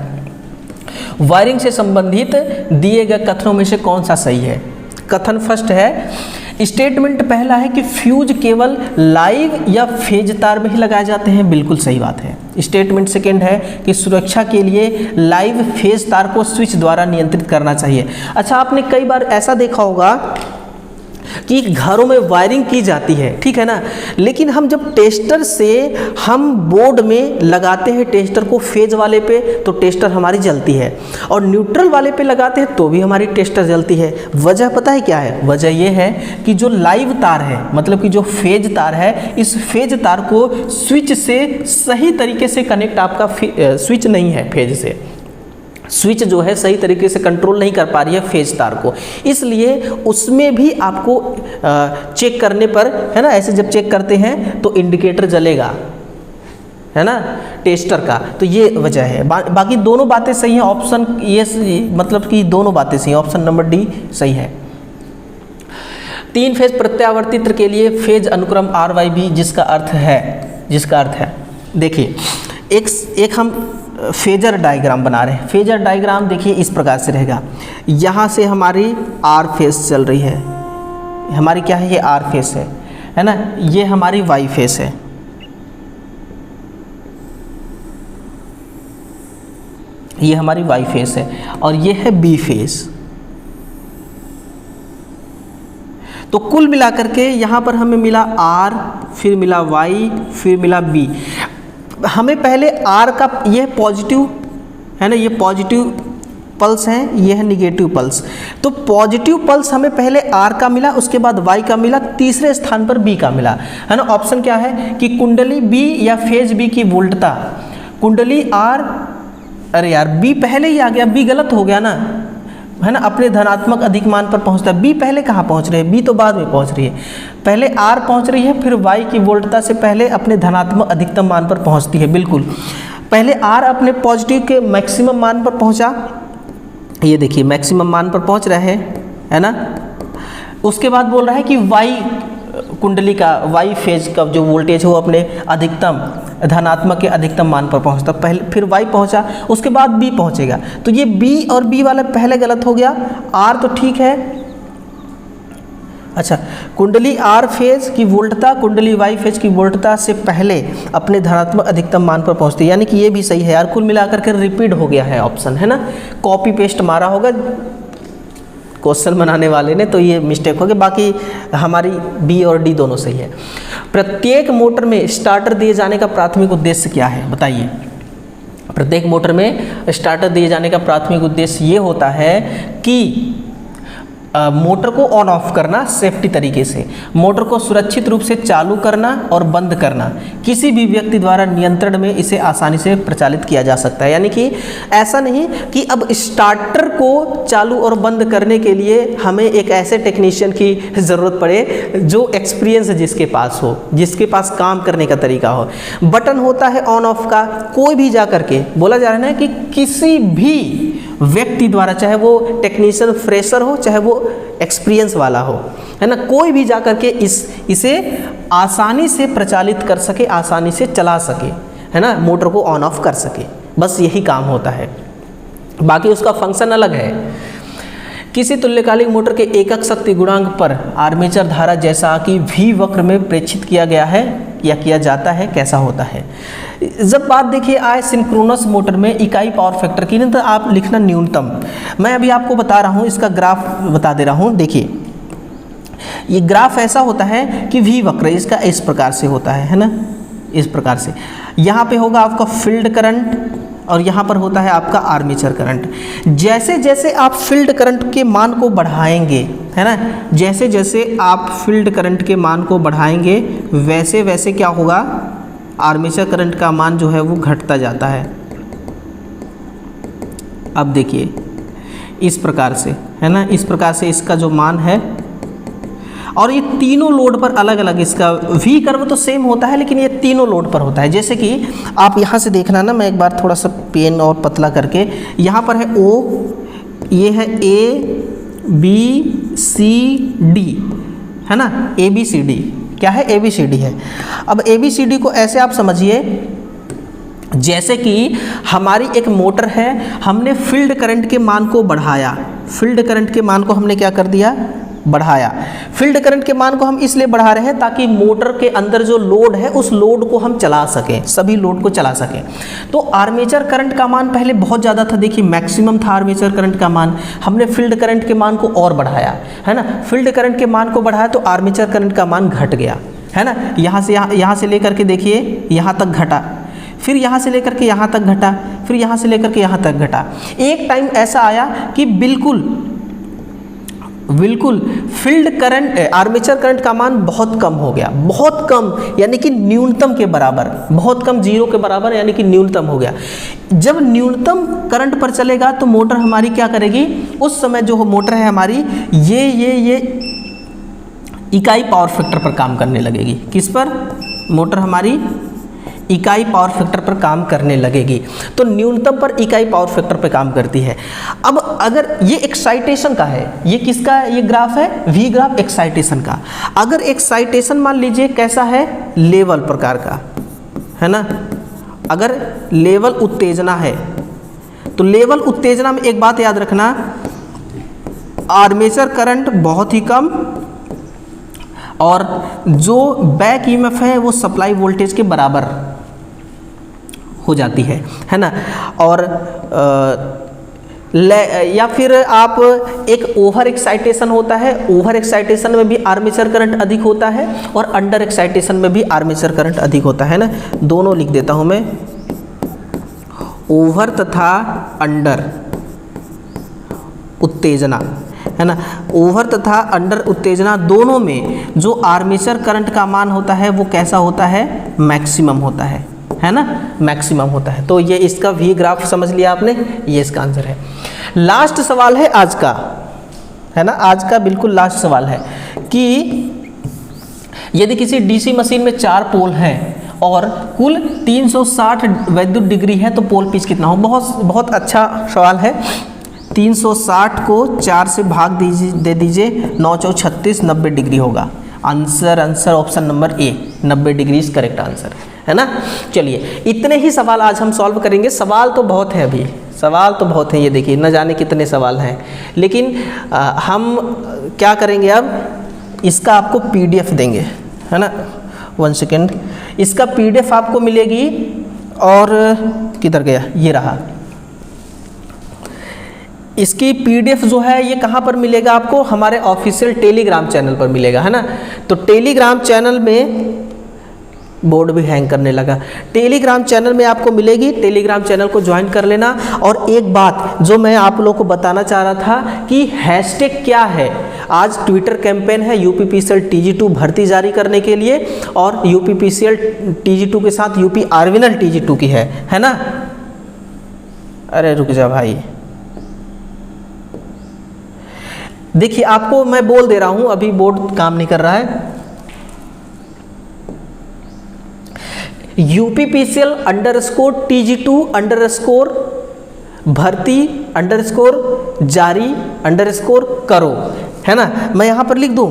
वायरिंग से संबंधित दिए गए कथनों में से कौन सा सही है। कथन फर्स्ट है, स्टेटमेंट पहला है कि फ्यूज केवल लाइव या फेज तार में ही लगाए जाते हैं, बिल्कुल सही बात है। स्टेटमेंट सेकेंड है कि सुरक्षा के लिए लाइव फेज तार को स्विच द्वारा नियंत्रित करना चाहिए। अच्छा, आपने कई बार ऐसा देखा होगा कि घरों में वायरिंग की जाती है, ठीक है ना, लेकिन हम जब टेस्टर से हम बोर्ड में लगाते हैं टेस्टर को फेज वाले पे तो टेस्टर हमारी जलती है, और न्यूट्रल वाले पे लगाते हैं तो भी हमारी टेस्टर जलती है। वजह पता है क्या है? वजह ये है कि जो लाइव तार है, मतलब कि जो फेज तार है, इस फेज तार को स्विच से सही तरीके से कनेक्ट आपका स्विच नहीं है, फेज से स्विच जो है सही तरीके से कंट्रोल नहीं कर पा रही है फेज तार को, इसलिए उसमें भी आपको चेक करने पर, है ना, ऐसे जब चेक करते हैं तो इंडिकेटर जलेगा, है ना, टेस्टर का। तो ये वजह है। बाकी दोनों बातें सही हैं, ऑप्शन ये मतलब कि दोनों बातें सही हैं, ऑप्शन नंबर डी सही है। 3 फेज प्रत्यावर्तित्र के लिए फेज अनुक्रम RYB जिसका अर्थ है देखिए, एक हम फेजर डायग्राम बना रहे हैं। फेजर डायग्राम देखिए इस प्रकार से रहेगा, यहाँ से हमारी R फेज चल रही है, हमारी क्या है, ये R फेज है ना, ये हमारी Y फेज है, ये हमारी Y फेज है, और ये है B फेज। तो कुल मिलाकर के यहाँ पर हमें मिला R, फिर मिला Y, फिर मिला B। हमें पहले R का, ये पॉजिटिव है ना, ये पॉजिटिव पल्स है, ये है निगेटिव पल्स। तो पॉजिटिव पल्स हमें पहले R का मिला, उसके बाद Y का मिला, तीसरे स्थान पर B का मिला, है ना। ऑप्शन क्या है कि कुंडली B या फेज B की वोल्टता, कुंडली R, अरे यार B पहले ही आ गया, B गलत हो गया ना, है ना, अपने धनात्मक अधिक मान पर पहुंचता है। B पहले कहाँ पहुंच रही है? B तो बाद में पहुंच रही है, पहले R पहुंच रही है, फिर Y की वोल्टता से पहले अपने धनात्मक अधिकतम मान पर पहुंचती है। बिल्कुल, पहले R अपने पॉजिटिव के मैक्सिमम मान पर पहुंचा, ये देखिए मैक्सिमम मान पर पहुंच रहा है ना। उसके बाद बोल रहा है कि Y कुंडली का, Y फेज का जो वोल्टेज है वो अपने अधिकतम धनात्मक के अधिकतम मान पर पहुंचता, पहले फिर Y पहुंचा, उसके बाद B पहुंचेगा। तो ये B और B वाला पहले गलत हो गया, R तो ठीक है। अच्छा, कुंडली R फेज की वोल्टता कुंडली Y फेज की वोल्टता से पहले अपने धनात्मक अधिकतम मान पर पहुंचती है, यानी कि ये भी सही है यार। कुल मिलाकर के रिपीट हो गया है ऑप्शन, है ना, कॉपी पेस्ट मारा होगा क्वेश्चन बनाने वाले ने, तो ये मिस्टेक हो गया। बाकी हमारी B और D दोनों सही है। प्रत्येक मोटर में स्टार्टर दिए जाने का प्राथमिक उद्देश्य क्या है, बताइए। प्रत्येक मोटर में स्टार्टर दिए जाने का प्राथमिक उद्देश्य ये होता है कि मोटर को ऑन ऑफ करना सेफ्टी तरीके से, मोटर को सुरक्षित रूप से चालू करना और बंद करना, किसी भी व्यक्ति द्वारा नियंत्रण में इसे आसानी से प्रचालित किया जा सकता है। यानी कि ऐसा नहीं कि अब स्टार्टर को चालू और बंद करने के लिए हमें एक ऐसे टेक्नीशियन की ज़रूरत पड़े जो एक्सपीरियंस जिसके पास हो, जिसके पास काम करने का तरीका हो। बटन होता है ऑन ऑफ का, कोई भी जा करके, बोला जा रहा है ना कि किसी भी व्यक्ति द्वारा, चाहे वो टेक्नीशियन फ्रेशर हो, चाहे वो एक्सपीरियंस वाला हो, है ना, कोई भी जा करके इसे आसानी से प्रचालित कर सके, आसानी से चला सके, है ना, मोटर को ऑन ऑफ कर सके, बस यही काम होता है। बाकी उसका फंक्शन अलग है। किसी तुल्यकालिक मोटर के एकक शक्ति गुणांक पर आर्मेचर धारा जैसा कि V वक्र में प्रेक्षित किया गया है या किया जाता है, कैसा होता है। जब बात देखिए आए सिंक्रोनस मोटर में इकाई पावर फैक्टर की, नहीं तो आप लिखना न्यूनतम। मैं अभी आपको बता रहा हूँ, इसका ग्राफ बता दे रहा हूँ। देखिए ये ग्राफ ऐसा होता है कि V वक्र इसका इस प्रकार से होता है ना, इस प्रकार से। यहाँ पे होगा आपका फील्ड करंट और यहाँ पर होता है आपका आर्मेचर करंट। जैसे जैसे आप फील्ड करंट के मान को बढ़ाएंगे, है ना, जैसे जैसे आप फील्ड करंट के मान को बढ़ाएंगे वैसे वैसे क्या होगा, आर्मेचर करंट का मान जो है वो घटता जाता है। अब देखिए इस प्रकार से, है ना, इस प्रकार से इसका जो मान है, और ये तीनों लोड पर अलग अलग इसका V कर्व तो सेम होता है, लेकिन ये तीनों लोड पर होता है। जैसे कि आप यहाँ से देखना ना, मैं एक बार थोड़ा सा पेन और पतला करके, यहाँ पर है O, ये है A B C D, है ना, ABCD, क्या है, ABCD है। अब ABCD को ऐसे आप समझिए जैसे कि हमारी एक मोटर है, हमने फील्ड करंट के मान को बढ़ाया, फील्ड करंट के मान को हमने क्या कर दिया, बढ़ाया। फील्ड करंट के मान को हम इसलिए बढ़ा रहे हैं ताकि मोटर के अंदर जो लोड है उस लोड को हम चला सकें, सभी लोड को चला सकें। तो आर्मेचर करंट का मान पहले बहुत ज़्यादा था, देखिए मैक्सिमम था आर्मेचर करंट का मान, हमने फील्ड करंट के मान को और बढ़ाया, है ना। फील्ड करंट के मान को बढ़ाया तो आर्मेचर करंट का मान घट गया, है ना। यहाँ से लेकर के देखिए यहाँ तक घटा, फिर यहाँ से लेकर के यहाँ तक घटा, फिर यहाँ से लेकर के यहाँ तक घटा। एक टाइम ऐसा आया कि बिल्कुल फील्ड करंट आर्मेचर करंट का मान बहुत कम हो गया, बहुत कम यानी कि न्यूनतम के बराबर, बहुत कम, जीरो के बराबर यानी कि न्यूनतम हो गया। जब न्यूनतम करंट पर चलेगा तो मोटर हमारी क्या करेगी, उस समय जो मोटर है हमारी ये इकाई पावर फैक्टर पर काम करने लगेगी। किस पर? मोटर हमारी इकाई पावर फैक्टर पर काम करने लगेगी। तो न्यूनतम पर इकाई पावर फैक्टर पर काम करती है। अब अगर ये एक्साइटेशन का है, ये किसका ये ग्राफ है, वी ग्राफ एक्साइटेशन का। अगर एक्साइटेशन मान लीजिए कैसा है, लेवल प्रकार का, है ना। अगर लेवल उत्तेजना है तो लेवल उत्तेजना में एक बात याद रखना, आर्मेचर करंट बहुत ही कम और जो बैक ईएमएफ है वो सप्लाई वोल्टेज के बराबर हो जाती है ना। और या फिर आप एक ओवर एक्साइटेशन होता है, ओवर एक्साइटेशन में भी आर्मेचर करंट अधिक होता है और अंडर एक्साइटेशन में भी आर्मेचर करंट अधिक होता है ना। दोनों लिख देता हूं मैं, ओवर तथा अंडर उत्तेजना, है ना। ओवर तथा अंडर उत्तेजना दोनों में जो आर्मेचर करंट का मान होता है वो कैसा होता है, मैक्सिमम होता है ना, मैक्सिमम होता है। तो ये इसका वी ग्राफ समझ लिया आपने, ये इसका आंसर है। लास्ट सवाल है आज का, है ना, आज का बिल्कुल लास्ट सवाल है कि यदि किसी डीसी मशीन में 4 पोल हैं और कुल 360 वैद्युत डिग्री है तो पोल पिच कितना हो। बहुत अच्छा सवाल है। 360 को 4 से भाग दे दीजिए, 9 चौक 36, 90 डिग्री होगा। Answer option number A, 90 degree is correct answer, है ना। चलिए इतने ही सवाल आज हम सॉल्व करेंगे। सवाल तो बहुत है, अभी सवाल तो बहुत है, ये देखिए न जाने कितने सवाल हैं। लेकिन हम क्या करेंगे, अब इसका आपको पीडीएफ देंगे, है ना। 1 सेकेंड, इसका पीडीएफ आपको मिलेगी और किधर गया, ये रहा। इसकी पीडीएफ जो है ये कहाँ पर मिलेगा आपको, हमारे ऑफिशियल टेलीग्राम चैनल पर मिलेगा, है ना। तो टेलीग्राम चैनल में, बोर्ड भी हैंग करने लगा, टेलीग्राम चैनल में आपको मिलेगी। टेलीग्राम चैनल को ज्वाइन कर लेना। और एक बात जो मैं आप लोगों को बताना चाह रहा था कि हैशटैग क्या है। आज ट्विटर कैंपेन है यूपीपीसीएल TG2 भर्ती जारी करने के लिए, और यूपीपीसीएल TG2 के साथ यूपी आर्विनल TG2 की है ना। अरे रुक जा भाई, देखिए आपको मैं बोल दे रहा हूं, अभी बोर्ड काम नहीं कर रहा है। UPPCL _TG2 भर्ती जारी करो, है ना। मैं यहां पर लिख दूं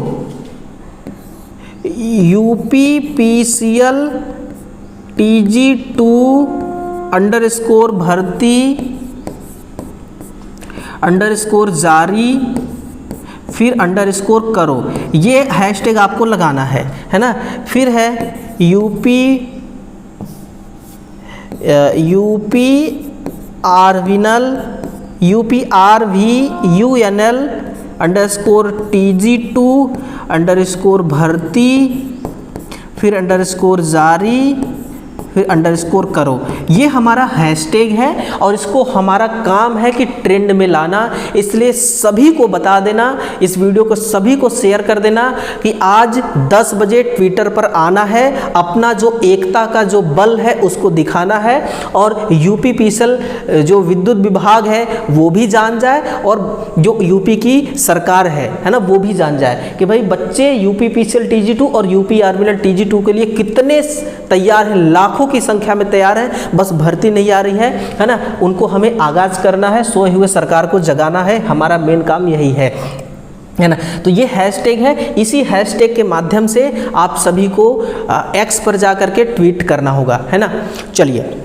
UPPCL TG2 भर्ती जारी फिर करो, ये हैशटैग आपको लगाना है ना। फिर है यूपी आर्विनल UPRVUNL _TG2 भर्ती फिर जारी फिर करो, ये हमारा हैशटैग है और इसको हमारा काम है कि ट्रेंड में लाना। इसलिए सभी को बता देना, इस वीडियो को सभी को शेयर कर देना कि आज 10 बजे ट्विटर पर आना है, अपना जो एकता का जो बल है उसको दिखाना है। और यूपीपीसीएल जो विद्युत विभाग है वो भी जान जाए और जो यूपी की सरकार है ना, वो भी जान जाए कि भाई बच्चे यूपीपीसीएल TG2 और यूपी आर्विनल TG2 के लिए कितने तैयार हैं, लाखों की संख्या में तैयार है, बस भर्ती नहीं आ रही है ना। उनको हमें आगाज करना है, सोए हुए सरकार को जगाना है, हमारा मेन काम यही है ना। तो ये हैशटैग है, इसी हैशटैग के माध्यम से आप सभी को एक्स पर जा करके ट्वीट करना होगा, है ना। चलिए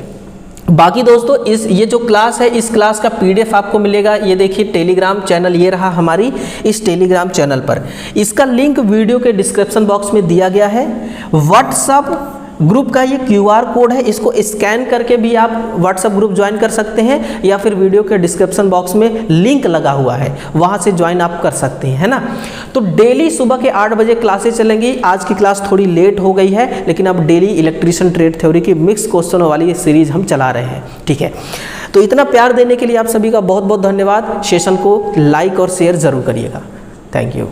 बाकी दोस्तों ये जो क्लास है, इस क्लास का पीडीएफ आपको मिलेगा। ये देखिए टेलीग्राम चैनल ये रहा हमारी, इस टेलीग्राम चैनल पर इसका लिंक वीडियो के डिस्क्रिप्शन बॉक्स में दिया गया है। व्हाट्सएप ग्रुप का ये क्यूआर कोड है, इसको स्कैन करके भी आप व्हाट्सएप ग्रुप ज्वाइन कर सकते हैं, या फिर वीडियो के डिस्क्रिप्शन बॉक्स में लिंक लगा हुआ है, वहाँ से ज्वाइन आप कर सकते हैं, है ना। तो डेली सुबह के 8 बजे क्लासेस चलेंगी। आज की क्लास थोड़ी लेट हो गई है, लेकिन अब डेली इलेक्ट्रीशियन ट्रेड थ्योरी की मिक्स क्वेश्चनों वाली ये सीरीज हम चला रहे हैं, ठीक है। तो इतना प्यार देने के लिए आप सभी का बहुत बहुत धन्यवाद। सेशन को लाइक और शेयर ज़रूर करिएगा। Thank you.